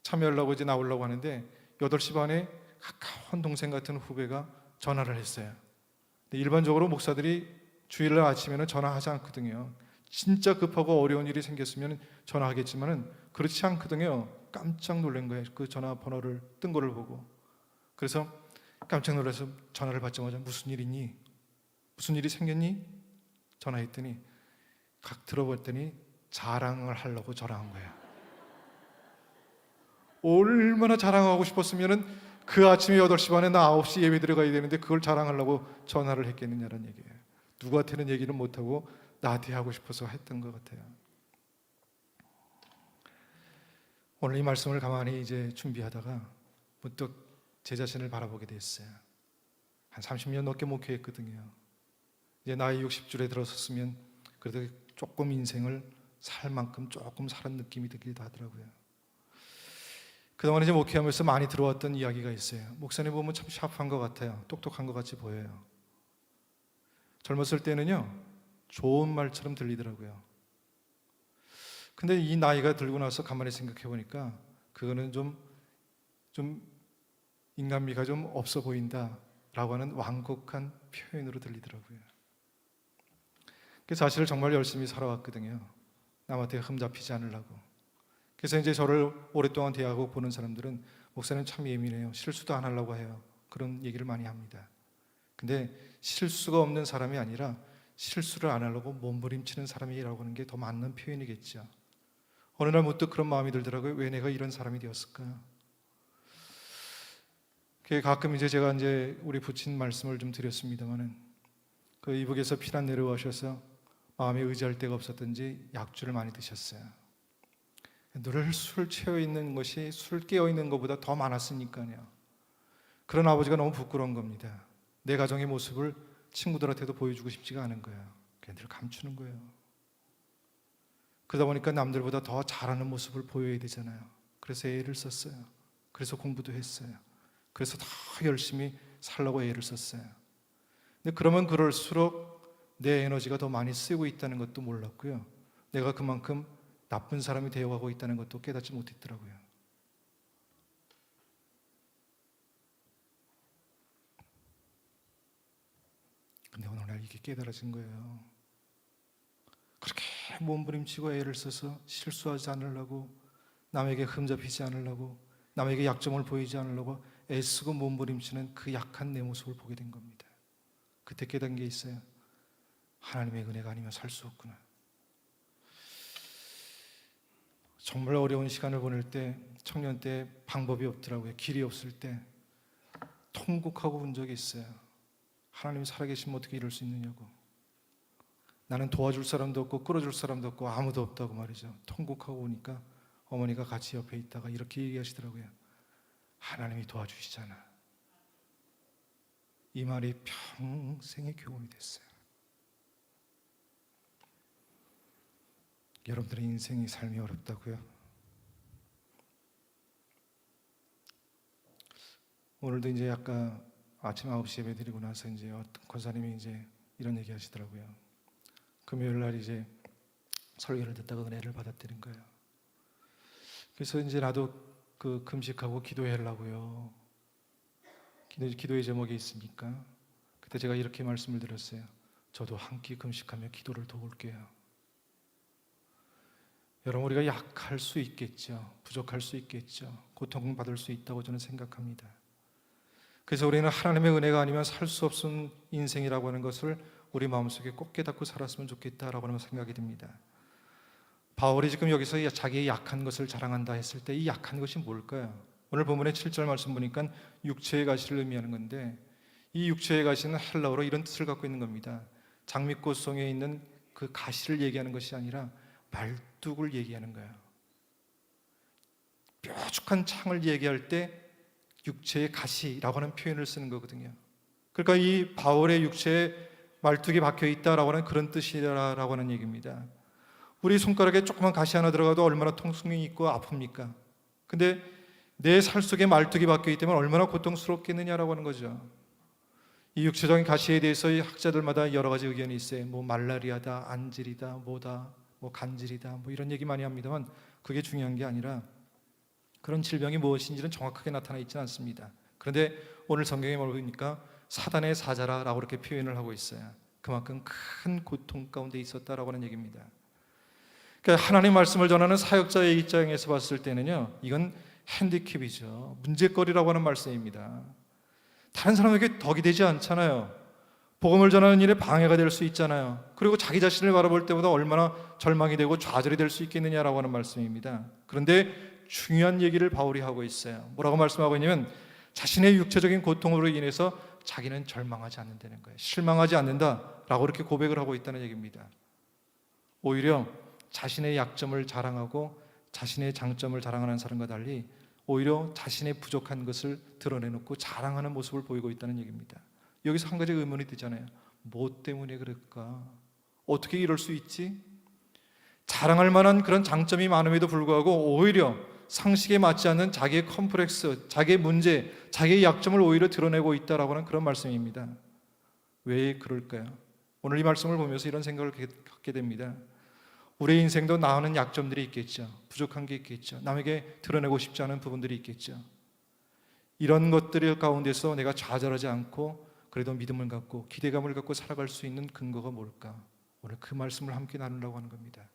참여하려고 이제 나오려고 하는데 8시 반에 가까운 동생 같은 후배가 전화를 했어요. 근데 일반적으로 목사들이 주일날 아침에는 전화하지 않거든요. 진짜 급하고 어려운 일이 생겼으면 전화하겠지만은 그렇지 않거든요. 깜짝 놀란 거예요. 그 전화번호를 뜬 거를 보고. 그래서 깜짝 놀라서 전화를 받자마자 무슨 일 있니? 무슨 일이 생겼니? 전화했더니 각 들어봤더니 자랑을 하려고 전화한 거예요. 얼마나 자랑하고 싶었으면은 그 아침에 8시 반에 나 9시 예배 들어가야 되는데 그걸 자랑하려고 전화를 했겠느냐는 얘기예요. 누구한테는 얘기를 못하고 나한테 하고 싶어서 했던 것 같아요. 오늘 이 말씀을 가만히 이제 준비하다가 문득 제 자신을 바라보게 됐어요. 한 30년 넘게 목회했거든요. 이제 나이 60줄에 들어섰으면 그래도 조금 인생을 살 만큼 조금 살은 느낌이 들기도 하더라고요. 그동안 이제 목회하면서 많이 들어왔던 이야기가 있어요. 목사님 보면 참 샤프한 것 같아요. 똑똑한 것 같이 보여요. 젊었을 때는요, 좋은 말처럼 들리더라고요. 근데 이 나이가 들고 나서 가만히 생각해 보니까 그거는 좀 인간미가 좀 없어 보인다라고 하는 완곡한 표현으로 들리더라고요. 그래서 사실 정말 열심히 살아왔거든요. 남한테 흠잡히지 않으려고. 그래서 이제 저를 오랫동안 대하고 보는 사람들은 목사님 참 예민해요. 실수도 안 하려고 해요. 그런 얘기를 많이 합니다. 근데 실수가 없는 사람이 아니라 실수를 안 하려고 몸부림치는 사람이라고 하는 게 더 맞는 표현이겠죠. 어느 날 문득 그런 마음이 들더라고요. 왜 내가 이런 사람이 되었을까? 가끔 이제 제가 이제 우리 부친 말씀을 좀 드렸습니다만은 그 이북에서 피난 내려오셔서 마음에 의지할 데가 없었던지 약주를 많이 드셨어요. 늘 술 취해 있는 것이 술 깨어 있는 것보다 더 많았으니까요. 그런 아버지가 너무 부끄러운 겁니다. 내 가정의 모습을 친구들한테도 보여주고 싶지가 않은 거예요. 그냥 늘 감추는 거예요. 그러다 보니까 남들보다 더 잘하는 모습을 보여야 되잖아요. 그래서 애를 썼어요. 그래서 공부도 했어요. 그래서 더 열심히 살려고 애를 썼어요. 근데 그러면 그럴수록 내 에너지가 더 많이 쓰이고 있다는 것도 몰랐고요. 내가 그만큼 나쁜 사람이 되어가고 있다는 것도 깨닫지 못했더라고요. 근데 오늘날 이게 깨달아진 거예요. 그렇게 몸부림치고 애를 써서 실수하지 않으려고, 남에게 흠잡히지 않으려고, 남에게 약점을 보이지 않으려고 애쓰고 몸부림치는 그 약한 내 모습을 보게 된 겁니다. 그때 깨달은 게 있어요. 하나님의 은혜가 아니면 살 수 없구나. 정말 어려운 시간을 보낼 때, 청년 때 방법이 없더라고요. 길이 없을 때 통곡하고 본 적이 있어요. 하나님이 살아계시면 어떻게 이럴 수 있느냐고. 나는 도와줄 사람도 없고 끌어줄 사람도 없고 아무도 없다고 말이죠. 통곡하고 오니까 어머니가 같이 옆에 있다가 이렇게 얘기하시더라고요. 하나님이 도와주시잖아. 이 말이 평생의 교훈이 됐어요. 여러분들의 인생이 삶이 어렵다고요? 오늘도 이제 아까 아침 9시 예배 드리고 나서 이제 어떤 권사님이 이제 이런 얘기 하시더라고요. 금요일 날 이제 설교를 듣다가 은혜를 받았다는 거예요. 그래서 이제 나도 그 금식하고 기도하려고요. 기도의 제목이 있으니까 그때 제가 이렇게 말씀을 드렸어요. 저도 한 끼 금식하며 기도를 도울게요. 여러분, 우리가 약할 수 있겠죠. 부족할 수 있겠죠. 고통받을 수 있다고 저는 생각합니다. 그래서 우리는 하나님의 은혜가 아니면 살 수 없는 인생이라고 하는 것을 우리 마음속에 꼭 깨닫고 살았으면 좋겠다라고 하는 생각이 듭니다. 바울이 지금 여기서 자기의 약한 것을 자랑한다 했을 때 이 약한 것이 뭘까요? 오늘 본문의 7절 말씀 보니까 육체의 가시를 의미하는 건데, 이 육체의 가시는 헬라어로 이런 뜻을 갖고 있는 겁니다. 장미꽃 송에 있는 그 가시를 얘기하는 것이 아니라 말뚝을 얘기하는 거예요. 뾰족한 창을 얘기할 때 육체의 가시라고 하는 표현을 쓰는 거거든요. 그러니까 이 바울의 육체에 말뚝이 박혀 있다라고 하는 그런 뜻이라고 하는 얘기입니다. 우리 손가락에 조그만 가시 하나 들어가도 얼마나 통증이 있고 아픕니까? 근데 내 살 속에 말뚝이 박혀 있다면 얼마나 고통스럽겠느냐라고 하는 거죠. 이 육체적인 가시에 대해서 이 학자들마다 여러 가지 의견이 있어요. 뭐 말라리아다, 안질이다, 뭐다, 뭐 간질이다, 뭐 이런 얘기 많이 합니다만 그게 중요한 게 아니라 그런 질병이 무엇인지는 정확하게 나타나 있지는 않습니다. 그런데 오늘 성경에 보니까 사단의 사자라고 그렇게 표현을 하고 있어요. 그만큼 큰 고통 가운데 있었다라고 하는 얘기입니다. 그러니까 하나님 말씀을 전하는 사역자의 입장에서 봤을 때는요, 이건 핸디캡이죠. 문제거리라고 하는 말씀입니다. 다른 사람에게 덕이 되지 않잖아요. 복음을 전하는 일에 방해가 될 수 있잖아요. 그리고 자기 자신을 바라볼 때보다 얼마나 절망이 되고 좌절이 될 수 있겠느냐라고 하는 말씀입니다. 그런데 중요한 얘기를 바울이 하고 있어요. 뭐라고 말씀하고 있냐면 자신의 육체적인 고통으로 인해서 자기는 절망하지 않는다는 거예요. 실망하지 않는다라고 이렇게 고백을 하고 있다는 얘기입니다. 오히려 자신의 약점을 자랑하고 자신의 장점을 자랑하는 사람과 달리 오히려 자신의 부족한 것을 드러내놓고 자랑하는 모습을 보이고 있다는 얘기입니다. 여기서 한 가지 의문이 드잖아요. 뭐 때문에 그럴까? 어떻게 이럴 수 있지? 자랑할 만한 그런 장점이 많음에도 불구하고 오히려 상식에 맞지 않는 자기의 컴플렉스, 자기의 문제, 자기의 약점을 오히려 드러내고 있다라고 하는 그런 말씀입니다. 왜 그럴까요? 오늘 이 말씀을 보면서 이런 생각을 갖게 됩니다. 우리의 인생도 나오는 약점들이 있겠죠. 부족한 게 있겠죠. 남에게 드러내고 싶지 않은 부분들이 있겠죠. 이런 것들 가운데서 내가 좌절하지 않고 그래도 믿음을 갖고 기대감을 갖고 살아갈 수 있는 근거가 뭘까? 오늘 그 말씀을 함께 나누려고 하는 겁니다.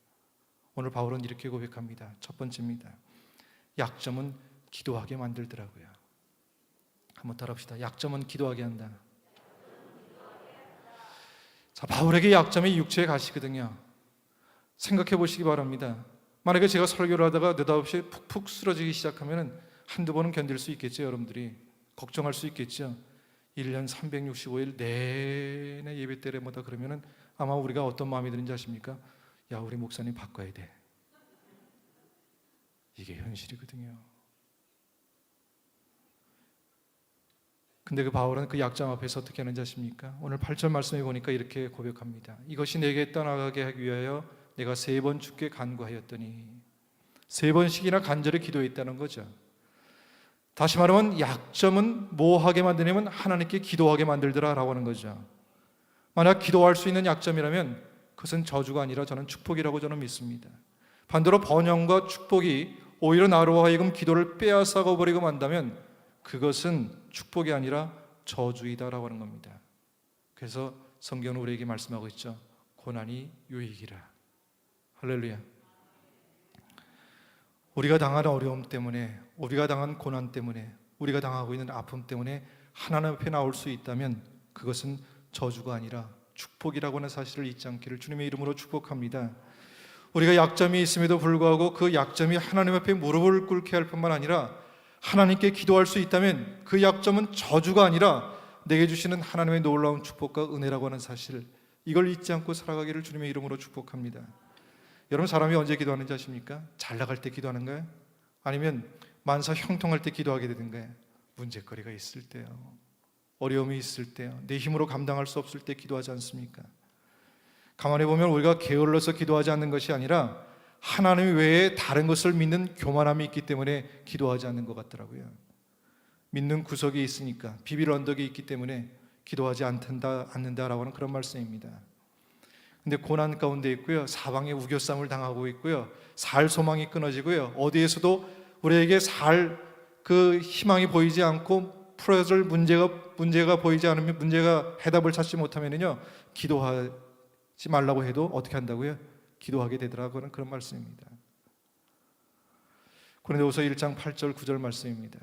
오늘 바울은 이렇게 고백합니다. 첫 번째입니다. 약점은 기도하게 만들더라고요. 한번 따라합시다. 약점은 기도하게 한다. 자, 바울에게 약점이 육체의 가시거든요. 생각해 보시기 바랍니다. 만약에 제가 설교를 하다가 느닷없이 푹푹 쓰러지기 시작하면 한두 번은 견딜 수 있겠죠. 여러분들이 걱정할 수 있겠죠. 1년 365일 내내 예배 때마다 그러면은 아마 우리가 어떤 마음이 드는지 아십니까? 야, 우리 목사님 바꿔야 돼. 이게 현실이거든요. 근데 그 바울은 그 약점 앞에서 어떻게 하는지 아십니까? 오늘 8절 말씀에 보니까 이렇게 고백합니다. 이것이 내게 떠나가게 하기 위하여 내가 3번 주께 간구하였더니 3번씩이나 간절히 기도했다는 거죠. 다시 말하면 약점은 뭐 하게 만드냐면 하나님께 기도하게 만들더라라고 하는 거죠. 만약 기도할 수 있는 약점이라면 그것은 저주가 아니라 저는 축복이라고 저는 믿습니다. 반대로 번영과 축복이 오히려 나로 하여금 기도를 빼앗아가 버리고 만다면 그것은 축복이 아니라 저주이다라고 하는 겁니다. 그래서 성경은 우리에게 말씀하고 있죠. 고난이 유익이라. 할렐루야. 우리가 당한 어려움 때문에, 우리가 당한 고난 때문에, 우리가 당하고 있는 아픔 때문에 하나님 앞에 나올 수 있다면 그것은 저주가 아니라 축복이라고 하는 사실을 잊지 않기를 주님의 이름으로 축복합니다. 우리가 약점이 있음에도 불구하고 그 약점이 하나님 앞에 무릎을 꿇게 할 뿐만 아니라 하나님께 기도할 수 있다면 그 약점은 저주가 아니라 내게 주시는 하나님의 놀라운 축복과 은혜라고 하는 사실, 이걸 잊지 않고 살아가기를 주님의 이름으로 축복합니다. 여러분, 사람이 언제 기도하는지 아십니까? 잘 나갈 때 기도하는가요? 아니면 만사 형통할 때 기도하게 되는가요? 문제거리가 있을 때요, 어려움이 있을 때요, 내 힘으로 감당할 수 없을 때 기도하지 않습니까? 가만히 보면 우리가 게을러서 기도하지 않는 것이 아니라 하나님 외에 다른 것을 믿는 교만함이 있기 때문에 기도하지 않는 것 같더라고요. 믿는 구석이 있으니까, 비빌 언덕이 있기 때문에 기도하지 않는다라고 하는 그런 말씀입니다. 근데 고난 가운데 있고요, 사방에 우겨쌈을 당하고 있고요, 살 소망이 끊어지고요, 어디에서도 우리에게 살 그 희망이 보이지 않고 풀어질 문제가 보이지 않으면, 문제가 해답을 찾지 못하면요, 기도하지 말라고 해도 어떻게 한다고요? 기도하게 되더라고요. 그런 말씀입니다. 고린도후서 1장 8절 9절 말씀입니다.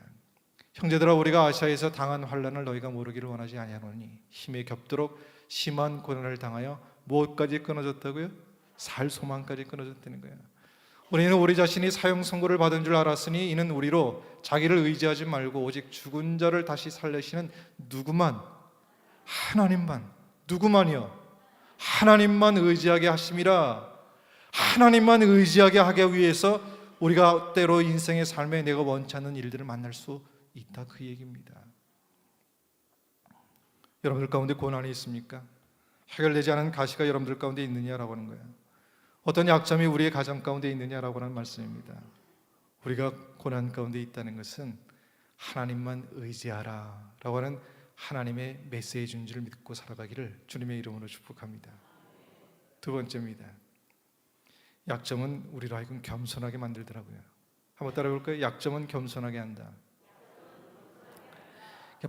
형제들아, 우리가 아시아에서 당한 환난을 너희가 모르기를 원하지 아니하노니 힘에 겹도록 심한 고난을 당하여 무엇까지 끊어졌다고요? 살 소망까지 끊어졌다는 거예요. 우리는 우리 자신이 사형 선고를 받은 줄 알았으니 이는 우리로 자기를 의지하지 말고 오직 죽은 자를 다시 살리시는 누구만, 하나님만, 누구만이요? 하나님만 의지하게 하심이라. 하나님만 의지하게 하기 위해서 우리가 때로 인생의 삶에 내가 원치 않는 일들을 만날 수 있다, 그 얘기입니다. 여러분들 가운데 고난이 있습니까? 해결되지 않은 가시가 여러분들 가운데 있느냐라고 하는 거예요. 어떤 약점이 우리의 가정 가운데 있느냐라고 하는 말씀입니다. 우리가 고난 가운데 있다는 것은 하나님만 의지하라 라고 하는 하나님의 메시지인 줄 믿고 살아가기를 주님의 이름으로 축복합니다. 두 번째입니다. 약점은 우리로 하여금 겸손하게 만들더라고요. 한번 따라해 볼까요? 약점은 겸손하게 한다.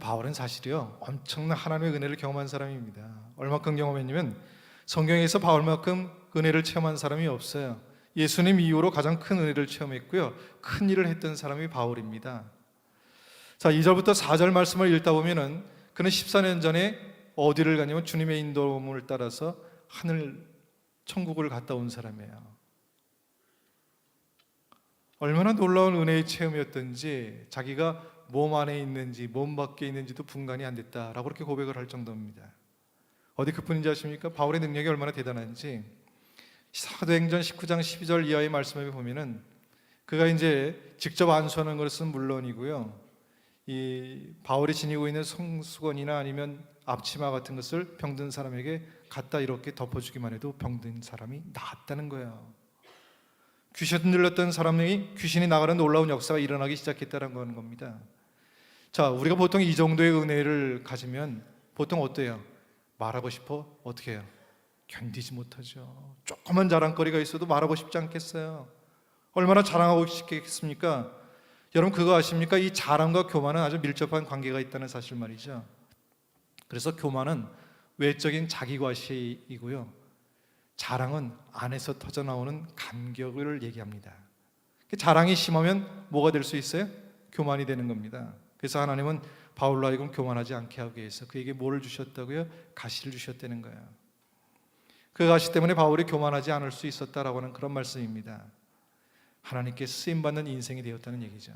바울은 사실이요, 엄청난 하나님의 은혜를 경험한 사람입니다. 얼마큼 경험했냐면 성경에서 바울만큼 은혜를 체험한 사람이 없어요. 예수님 이후로 가장 큰 은혜를 체험했고요, 큰 일을 했던 사람이 바울입니다. 자, 2절부터 4절 말씀을 읽다 보면은 그는 14년 전에 어디를 가냐면 주님의 인도를 따라서 하늘 천국을 갔다 온 사람이에요. 얼마나 놀라운 은혜의 체험이었던지 자기가 몸 안에 있는지 몸 밖에 있는지도 분간이 안 됐다라고 그렇게 고백을 할 정도입니다. 어디 그뿐인지 아십니까? 바울의 능력이 얼마나 대단한지 사도행전 19장 12절 이하의 말씀을 보면은 그가 이제 직접 안수하는 것은 물론이고요, 이 바울이 지니고 있는 성수건이나 아니면 앞치마 같은 것을 병든 사람에게 갖다 이렇게 덮어주기만 해도 병든 사람이 나았다는 거예요. 귀신 들렸던 사람이 귀신이 나가는 놀라운 역사가 일어나기 시작했다는 겁니다. 자, 우리가 보통 이 정도의 은혜를 가지면 보통 어때요? 말하고 싶어? 어떻게 해요? 견디지 못하죠. 조그만 자랑거리가 있어도 말하고 싶지 않겠어요? 얼마나 자랑하고 싶겠습니까? 여러분 그거 아십니까? 이 자랑과 교만은 아주 밀접한 관계가 있다는 사실 말이죠. 그래서 교만은 외적인 자기과시이고요, 자랑은 안에서 터져나오는 감격을 얘기합니다. 자랑이 심하면 뭐가 될 수 있어요? 교만이 되는 겁니다. 그래서 하나님은 바울로 하여금 교만하지 않게 하기 위해서 그에게 뭐를 주셨다고요? 가시를 주셨다는 거예요. 그 가시 때문에 바울이 교만하지 않을 수 있었다라고 하는 그런 말씀입니다. 하나님께 쓰임받는 인생이 되었다는 얘기죠.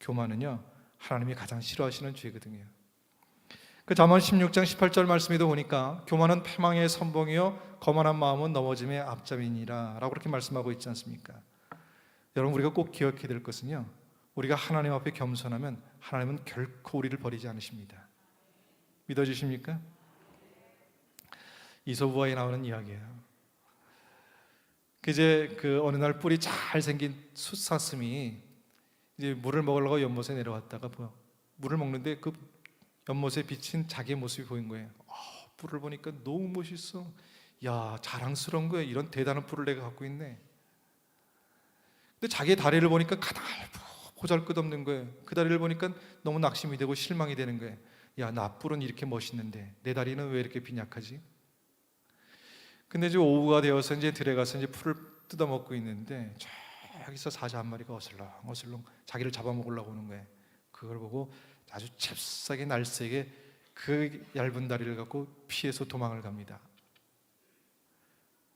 교만은요, 하나님이 가장 싫어하시는 죄거든요. 그 잠언 16장 18절 말씀에도 보니까 교만은 패망의 선봉이요 거만한 마음은 넘어짐의 앞잡이니라 라고 그렇게 말씀하고 있지 않습니까? 여러분 우리가 꼭 기억해야 될 것은요, 우리가 하나님 앞에 겸손하면 하나님은 결코 우리를 버리지 않으십니다. 믿어주십니까? 이솝우화에 나오는 이야기예요. 이제 그 어느 날 뿔이 잘 생긴 숫사슴이 이제 물을 먹으려고 연못에 내려왔다가 물을 먹는데 그 연못에 비친 자기의 모습이 보인 거예요. 뿔을 보니까 너무 멋있어. 야, 자랑스러운 거야. 이런 대단한 뿔을 내가 갖고 있네. 근데 자기의 다리를 보니까 가늘고 보잘것없는 거예요. 그 다리를 보니까 너무 낙심이 되고 실망이 되는 거예요. 야, 나 뿔은 이렇게 멋있는데 내 다리는 왜 이렇게 빈약하지? 근데 이제 오후가 되어서 이제 들에 가서 이제 풀을 뜯어먹고 있는데 저기서 사자 한 마리가 어슬렁 자기를 잡아먹으려고 오는 거예요. 그걸 보고 아주 잽싸게 날쌔게 그 얇은 다리를 갖고 피해서 도망을 갑니다.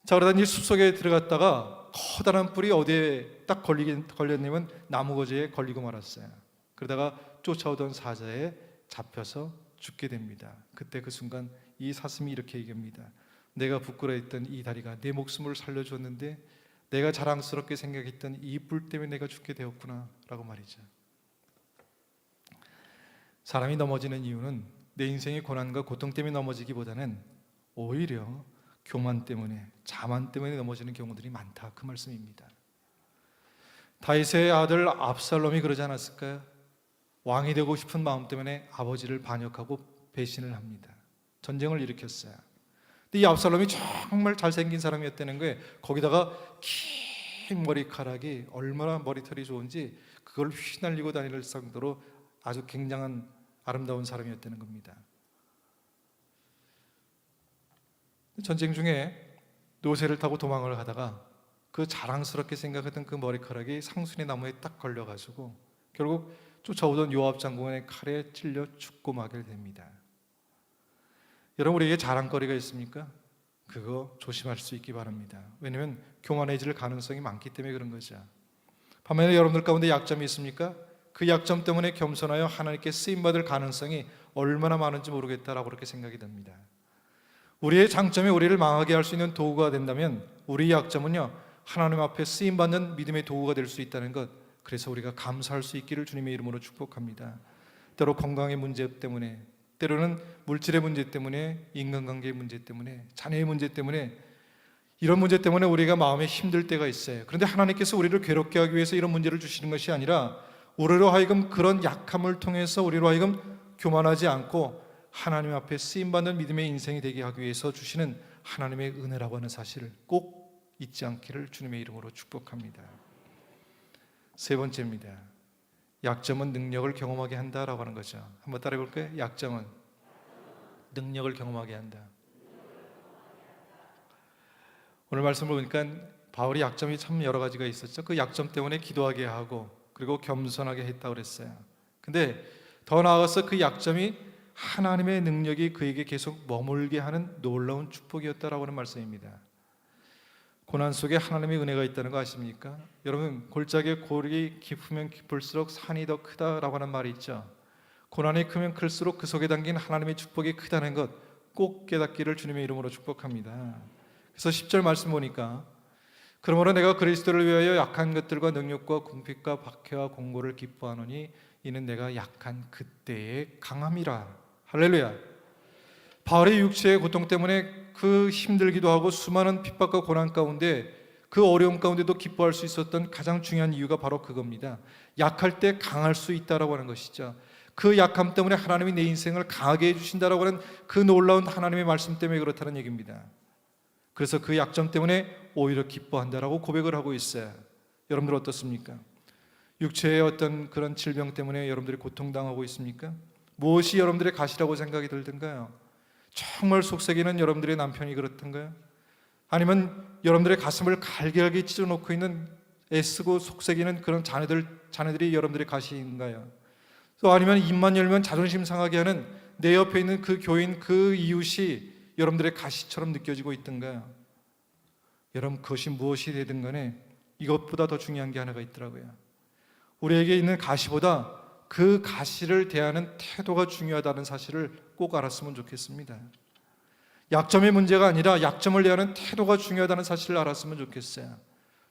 자, 그러다 이 숲속에 들어갔다가 커다란 뿔이 어디에 딱 걸렸냐면 나무거지에 걸리고 말았어요. 그러다가 쫓아오던 사자에 잡혀서 죽게 됩니다. 그때 그 순간 이 사슴이 이렇게 얘기합니다. 내가 부끄러워했던 이 다리가 내 목숨을 살려줬는데 내가 자랑스럽게 생각했던 이 뿔 때문에 내가 죽게 되었구나 라고 말이죠. 사람이 넘어지는 이유는 내 인생의 고난과 고통 때문에 넘어지기보다는 오히려 교만 때문에, 자만 때문에 넘어지는 경우들이 많다, 그 말씀입니다. 다윗의 아들 압살롬이 그러지 않았을까요? 왕이 되고 싶은 마음 때문에 아버지를 반역하고 배신을 합니다. 전쟁을 일으켰어요. 근데 이 압살롬이 정말 잘생긴 사람이었다는 거예요. 거기다가 긴 머리카락이 얼마나 머리털이 좋은지 그걸 휘날리고 다닐 정도로 아주 굉장한 아름다운 사람이었다는 겁니다. 전쟁 중에 노새를 타고 도망을 하다가 그 자랑스럽게 생각했던 그 머리카락이 상순의 나무에 딱 걸려가지고 결국 쫓아오던 요압 장군의 칼에 찔려 죽고 마게 됩니다. 여러분, 우리에게 자랑거리가 있습니까? 그거 조심할 수 있기 바랍니다. 왜냐하면 교만해질 가능성이 많기 때문에 그런 거죠. 반면에 여러분들 가운데 약점이 있습니까? 그 약점 때문에 겸손하여 하나님께 쓰임받을 가능성이 얼마나 많은지 모르겠다라고 그렇게 생각이 됩니다. 우리의 장점이 우리를 망하게 할 수 있는 도구가 된다면 우리의 약점은요, 하나님 앞에 쓰임받는 믿음의 도구가 될 수 있다는 것, 그래서 우리가 감사할 수 있기를 주님의 이름으로 축복합니다. 때로 건강의 문제 때문에, 때로는 물질의 문제 때문에, 인간관계의 문제 때문에, 자녀의 문제 때문에, 이런 문제 때문에 우리가 마음에 힘들 때가 있어요. 그런데 하나님께서 우리를 괴롭게 하기 위해서 이런 문제를 주시는 것이 아니라 우리로 하여금 그런 약함을 통해서 우리로 하여금 교만하지 않고 하나님 앞에 쓰임받는 믿음의 인생이 되게 하기 위해서 주시는 하나님의 은혜라고 하는 사실을 꼭 잊지 않기를 주님의 이름으로 축복합니다. 세 번째입니다. 약점은 능력을 경험하게 한다라고 하는 거죠. 한번 따라해 볼까요? 약점은 능력을 경험하게 한다. 오늘 말씀을 보니까 바울이 약점이 참 여러 가지가 있었죠. 그 약점 때문에 기도하게 하고 그리고 겸손하게 했다고 그랬어요. 근데 더 나아가서 그 약점이 하나님의 능력이 그에게 계속 머물게 하는 놀라운 축복이었다라고 하는 말씀입니다. 고난 속에 하나님의 은혜가 있다는 거 아십니까? 여러분, 골짜기에 골이 깊으면 깊을수록 산이 더 크다라고 하는 말이 있죠. 고난이 크면 클수록 그 속에 담긴 하나님의 축복이 크다는 것 꼭 깨닫기를 주님의 이름으로 축복합니다. 그래서 10절 말씀 보니까 그러므로 내가 그리스도를 위하여 약한 것들과 능력과 궁핍과 박해와 공고를 기뻐하노니 이는 내가 약한 그때의 강함이라. 할렐루야. 바울의 육체의 고통 때문에 그 힘들기도 하고 수많은 핍박과 고난 가운데 그 어려움 가운데도 기뻐할 수 있었던 가장 중요한 이유가 바로 그겁니다. 약할 때 강할 수 있다라고 하는 것이죠. 그 약함 때문에 하나님이 내 인생을 강하게 해주신다라고 하는 그 놀라운 하나님의 말씀 때문에 그렇다는 얘기입니다. 그래서 그 약점 때문에 오히려 기뻐한다라고 고백을 하고 있어요. 여러분들 어떻습니까? 육체의 어떤 그런 질병 때문에 여러분들이 고통당하고 있습니까? 무엇이 여러분들의 가시라고 생각이 들던가요? 정말 속삭이는 여러분들의 남편이 그렇던가요? 아니면 여러분들의 가슴을 갈기갈기 찢어놓고 있는 애쓰고 속삭이는 그런 자녀들이 여러분들의 가시인가요? 또 아니면 입만 열면 자존심 상하게 하는 내 옆에 있는 그 교인, 그 이웃이 여러분들의 가시처럼 느껴지고 있던가요? 여러분, 그것이 무엇이 되든 간에 이것보다 더 중요한 게 하나가 있더라고요. 우리에게 있는 가시보다 그 가시를 대하는 태도가 중요하다는 사실을 꼭 알았으면 좋겠습니다. 약점의 문제가 아니라 약점을 대하는 태도가 중요하다는 사실을 알았으면 좋겠어요.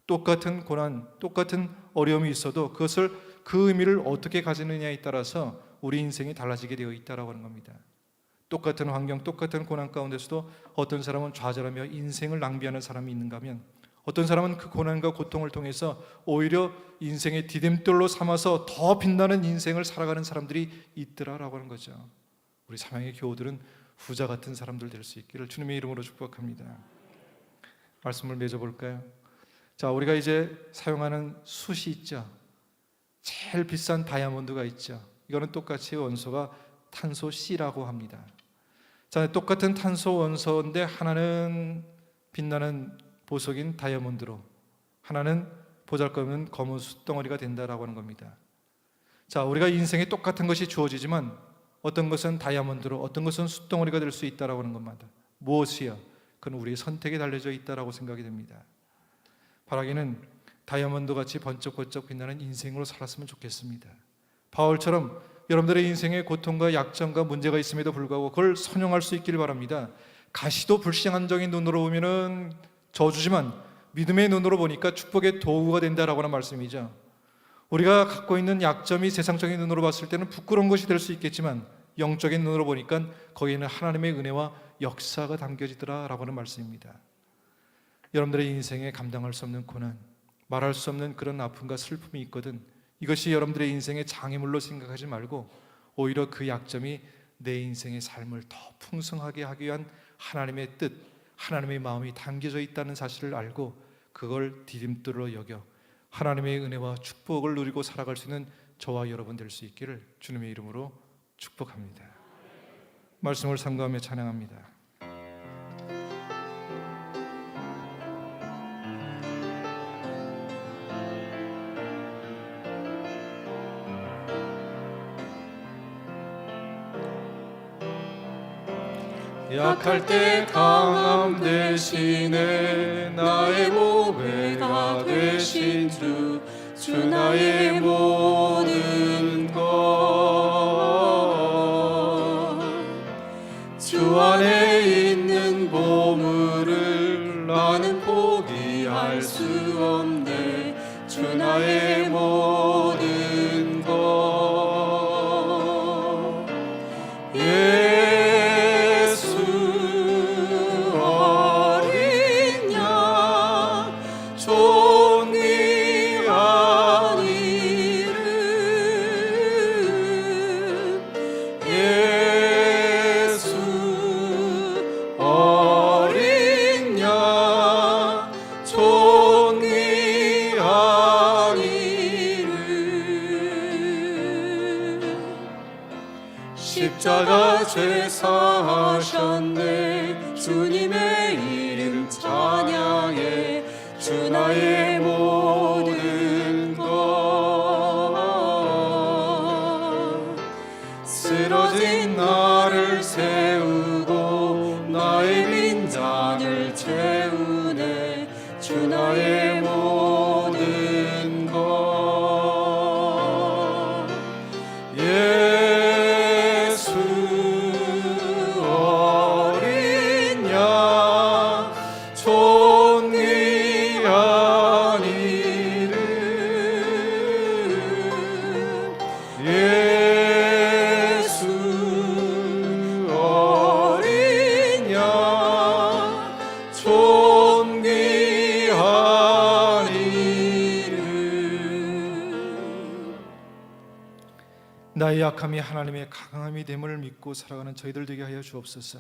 똑같은 고난, 똑같은 어려움이 있어도 그것을 그 의미를 어떻게 가지느냐에 따라서 우리 인생이 달라지게 되어 있다라고 하는 겁니다. 똑같은 환경, 똑같은 고난 가운데서도 어떤 사람은 좌절하며 인생을 낭비하는 사람이 있는가 하면 어떤 사람은 그 고난과 고통을 통해서 오히려 인생의 디딤돌로 삼아서 더 빛나는 인생을 살아가는 사람들이 있더라라고 하는 거죠. 우리 사명의 교우들은 후자 같은 사람들 될 수 있기를 주님의 이름으로 축복합니다. 말씀을 맺어볼까요? 자, 우리가 이제 사용하는 숯이 있죠. 제일 비싼 다이아몬드가 있죠. 이거는 똑같이 원소가 탄소 C라고 합니다. 자, 똑같은 탄소 원소인데 하나는 빛나는 보석인 다이아몬드로, 하나는 보잘것없는 검은 숯덩어리가 된다라고 하는 겁니다. 자, 우리가 인생에 똑같은 것이 주어지지만 어떤 것은 다이아몬드로, 어떤 것은 숯덩어리가 될 수 있다라고 하는 것마다 무엇이요? 그건 우리의 선택에 달려져 있다라고 생각이 됩니다. 바라기는 다이아몬드 같이 번쩍번쩍 빛나는 인생으로 살았으면 좋겠습니다. 바울처럼 여러분들의 인생에 고통과 약점과 문제가 있음에도 불구하고 그걸 선용할 수 있기를 바랍니다. 가시도 불쌍한적인 눈으로 보면은 저주지만 믿음의 눈으로 보니까 축복의 도구가 된다라고 하는 말씀이죠. 우리가 갖고 있는 약점이 세상적인 눈으로 봤을 때는 부끄러운 것이 될 수 있겠지만 영적인 눈으로 보니까 거기에는 하나님의 은혜와 역사가 담겨지더라라고 하는 말씀입니다. 여러분들의 인생에 감당할 수 없는 고난, 말할 수 없는 그런 아픔과 슬픔이 있거든 이것이 여러분들의 인생의 장애물로 생각하지 말고 오히려 그 약점이 내 인생의 삶을 더 풍성하게 하기 위한 하나님의 뜻, 하나님의 마음이 담겨져 있다는 사실을 알고 그걸 디딤돌로 여겨 하나님의 은혜와 축복을 누리고 살아갈 수 있는 저와 여러분 될 수 있기를 주님의 이름으로 축복합니다. 말씀을 상고하며 찬양합니다. 약할 때 강함 대신에 나의 보배가 되신 주 나의 모든 것 주 안에 있는 보물을 나는 포기할 수 없네 주 나의 모든 것 십자가 죄 사하셨네 주님의 이름 찬양해 주 나의 모든 것 쓰러진 나를 세우고 나의 빈잔을 채우네 주 나의 모든 것 예수 어린 양 존귀한 이름 예수 어린 양 존귀한 이름 나의 약함이 하나님의 강함이 됨을 믿고 살아가는 저희들 되게 하여 주옵소서.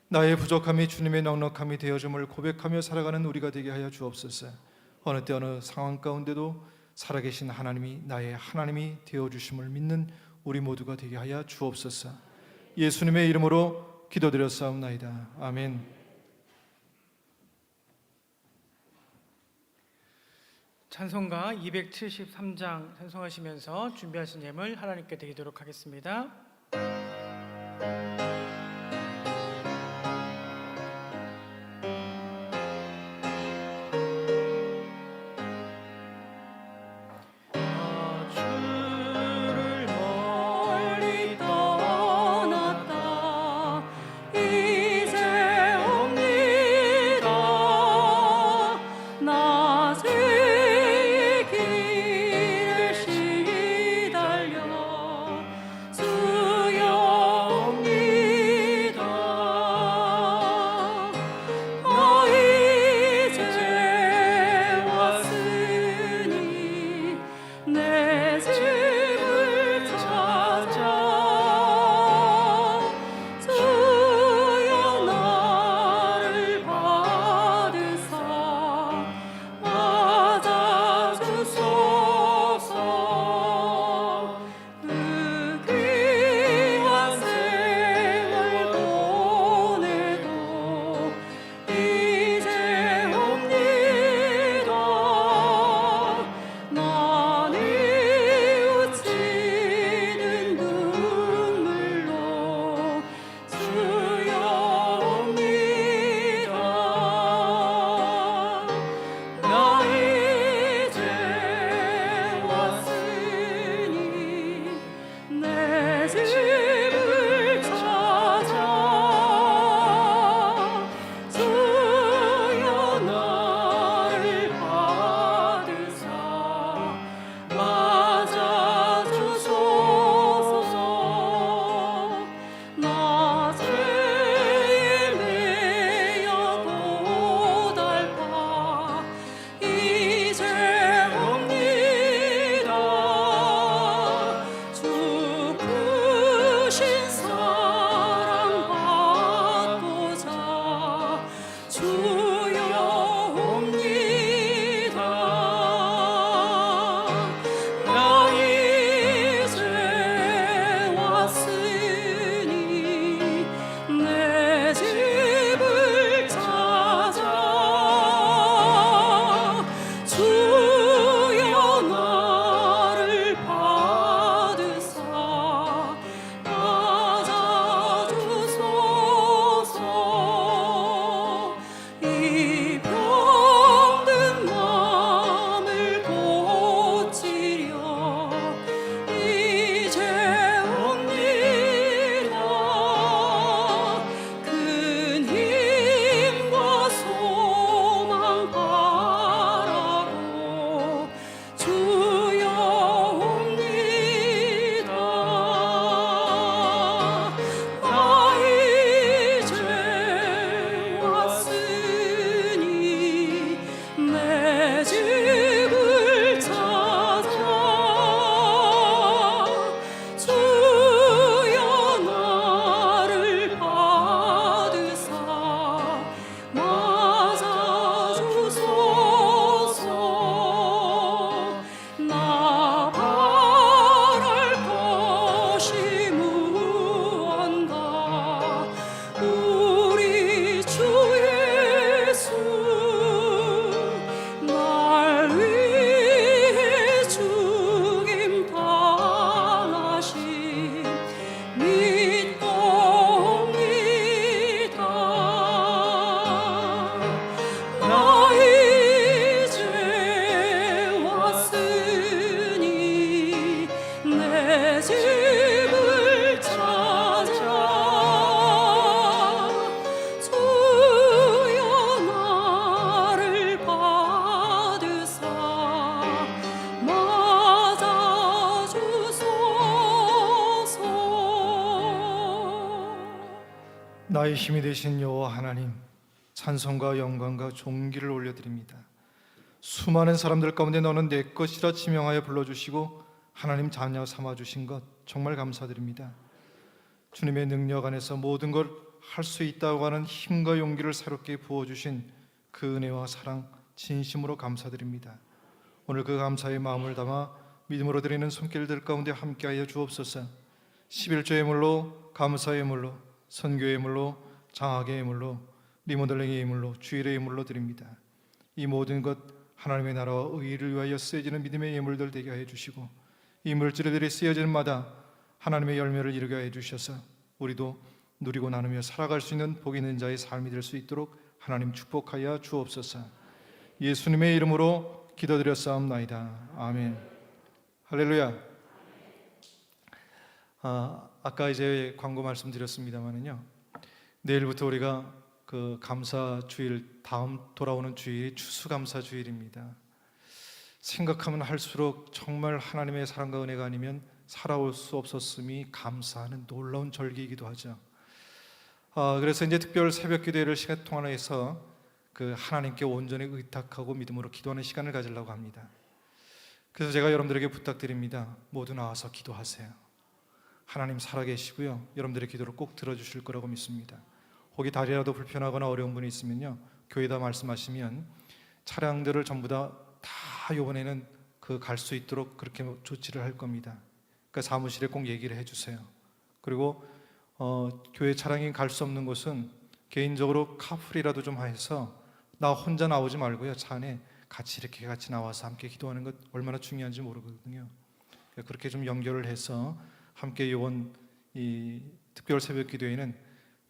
나의 부족함이 주님의 넉넉함이 되어줌을 고백하며 살아가는 우리가 되게 하여 주옵소서. 어느 때 어느 상황 가운데도 살아계신 하나님이 나의 하나님이 되어주심을 믿는 우리 모두가 되게 하여 주옵소서. 예수님의 이름으로 기도드렸사옵나이다. 아멘. 찬송가 273장 찬송하시면서 준비하신 예물 하나님께 드리도록 하겠습니다. 주를 멀리 떠났다 이제 옵니다 나 죄의 길을 시달려 주여 옵니다 나의 힘이 되신 여호와 하나님, 찬송과 영광과 존귀를 올려드립니다. 수많은 사람들 가운데 너는 내 것이라 지명하여 불러주시고 하나님 자녀 삼아주신 것 정말 감사드립니다. 주님의 능력 안에서 모든 걸 할 수 있다고 하는 힘과 용기를 새롭게 부어주신 그 은혜와 사랑 진심으로 감사드립니다. 오늘 그 감사의 마음을 담아 믿음으로 드리는 손길들 가운데 함께하여 주옵소서. 11조 예물로, 감사의 예물로, 선교의 예물로, 장학의 예물로, 리모델링의 예물로, 주일의 예물로 드립니다. 이 모든 것 하나님의 나라와 의를 위하여 쓰여지는 믿음의 예물들 되게 하여 주시고, 이 물질들이 쓰여지는 마다 하나님의 열매를 이루게 하여 주셔서 우리도 누리고 나누며 살아갈 수 있는 복 있는 자의 삶이 될 수 있도록 하나님 축복하여 주옵소서. 예수님의 이름으로 기도드렸사옵나이다. 아멘. 할렐루야. 아까 이제 광고 말씀드렸습니다만은요, 내일부터 우리가 그 감사 주일, 다음 돌아오는 주일이 추수감사 주일입니다. 생각하면 할수록 정말 하나님의 사랑과 은혜가 아니면 살아올 수 없었음이 감사하는 놀라운 절기이기도 하죠. 그래서 이제 특별 새벽 기도회를 시간 통해서 그 하나님께 온전히 의탁하고 믿음으로 기도하는 시간을 가지려고 합니다. 그래서 제가 여러분들에게 부탁드립니다. 모두 나와서 기도하세요. 하나님 살아계시고요, 여러분들의 기도를 꼭 들어주실 거라고 믿습니다. 혹시 다리라도 불편하거나 어려운 분이 있으면요, 교회에다 말씀하시면 차량들을 전부 다 이번에는 그 갈 수 있도록 그렇게 조치를 할 겁니다. 그러니까 사무실에 꼭 얘기를 해주세요. 그리고 교회 차량이 갈 수 없는 곳은 개인적으로 카풀이라도 좀 해서 나 혼자 나오지 말고요, 차 안에 같이 나와서 함께 기도하는 것 얼마나 중요한지 모르거든요. 그렇게 좀 연결을 해서 함께 이번 이 특별 새벽 기도회는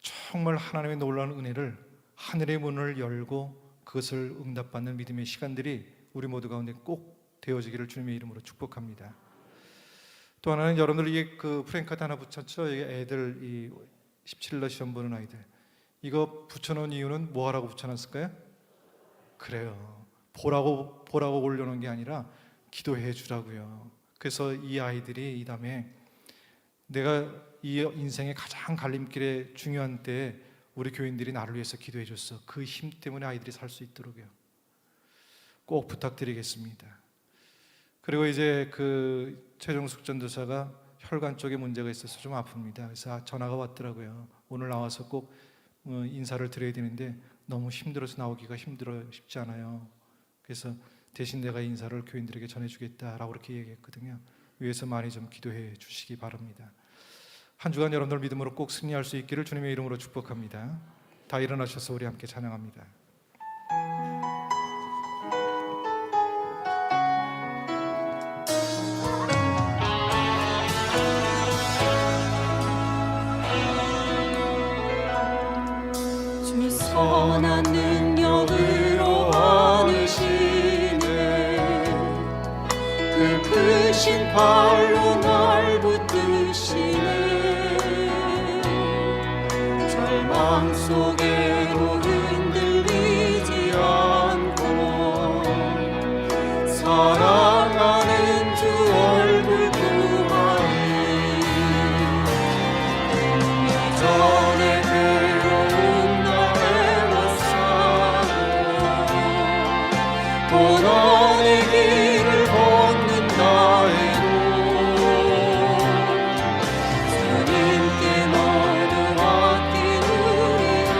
정말 하나님의 놀라운 은혜를, 하늘의 문을 열고 그것을 응답받는 믿음의 시간들이 우리 모두 가운데 꼭 되어지기를 주님의 이름으로 축복합니다. 또 하나는 여러분들 이게 그 프랭카드 하나 붙였죠. 이게 애들 이 17일 시험 보는 아이들, 이거 붙여놓은 이유는 뭐 하라고 붙여놨을까요? 그래요, 보라고 올려놓은 게 아니라 기도해 주라고요. 그래서 이 아이들이 이 다음에 내가 이 인생의 가장 갈림길에 중요한 때에 우리 교인들이 나를 위해서 기도해 줬어, 그 힘 때문에 아이들이 살 수 있도록요, 꼭 부탁드리겠습니다. 그리고 이제 그 최종숙 전도사가 혈관 쪽에 문제가 있어서 좀 아픕니다. 그래서 전화가 왔더라고요. 오늘 나와서 꼭 인사를 드려야 되는데 너무 힘들어서 나오기가 쉽지 않아요. 그래서 대신 내가 인사를 교인들에게 전해주겠다라고 그렇게 얘기했거든요. 위에서 많이 좀 기도해 주시기 바랍니다. 한 주간 여러분들 믿음으로 꼭 승리할 수 있기를 주님의 이름으로 축복합니다. 다 일어나셔서 우리 함께 찬양합니다. 주 선한 능력으로 안으시네, 그 크신 팔로 날 붙드시네. 절망 속에도 흔들리지 않고 사랑하는 주 얼굴 보아니. 예전에 괴로운 나의 왔사도 고난의 길을 걷는다 해도 주님께 너를 맡기느니라.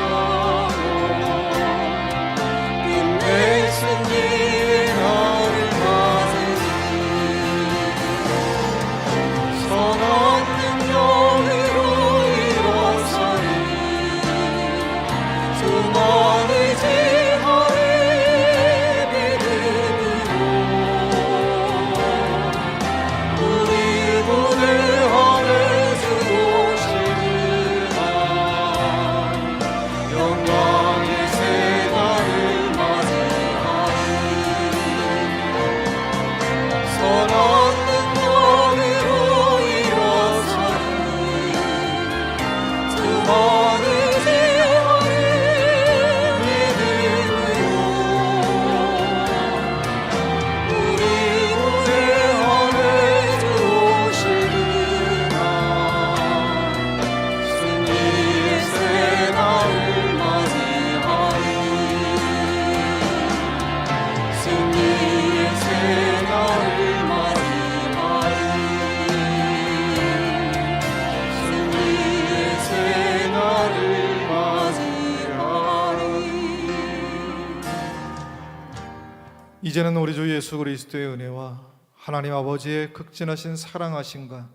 이제는 우리 주 예수 그리스도의 은혜와 하나님 아버지의 극진하신 사랑하심과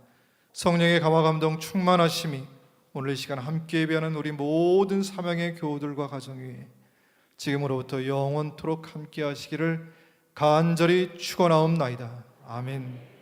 성령의 감화 감동 충만하심이 오늘 이 시간 함께 예배하는 우리 모든 사명의 교우들과 가정 위에 지금으로부터 영원토록 함께 하시기를 간절히 축원하옵나이다. 아멘.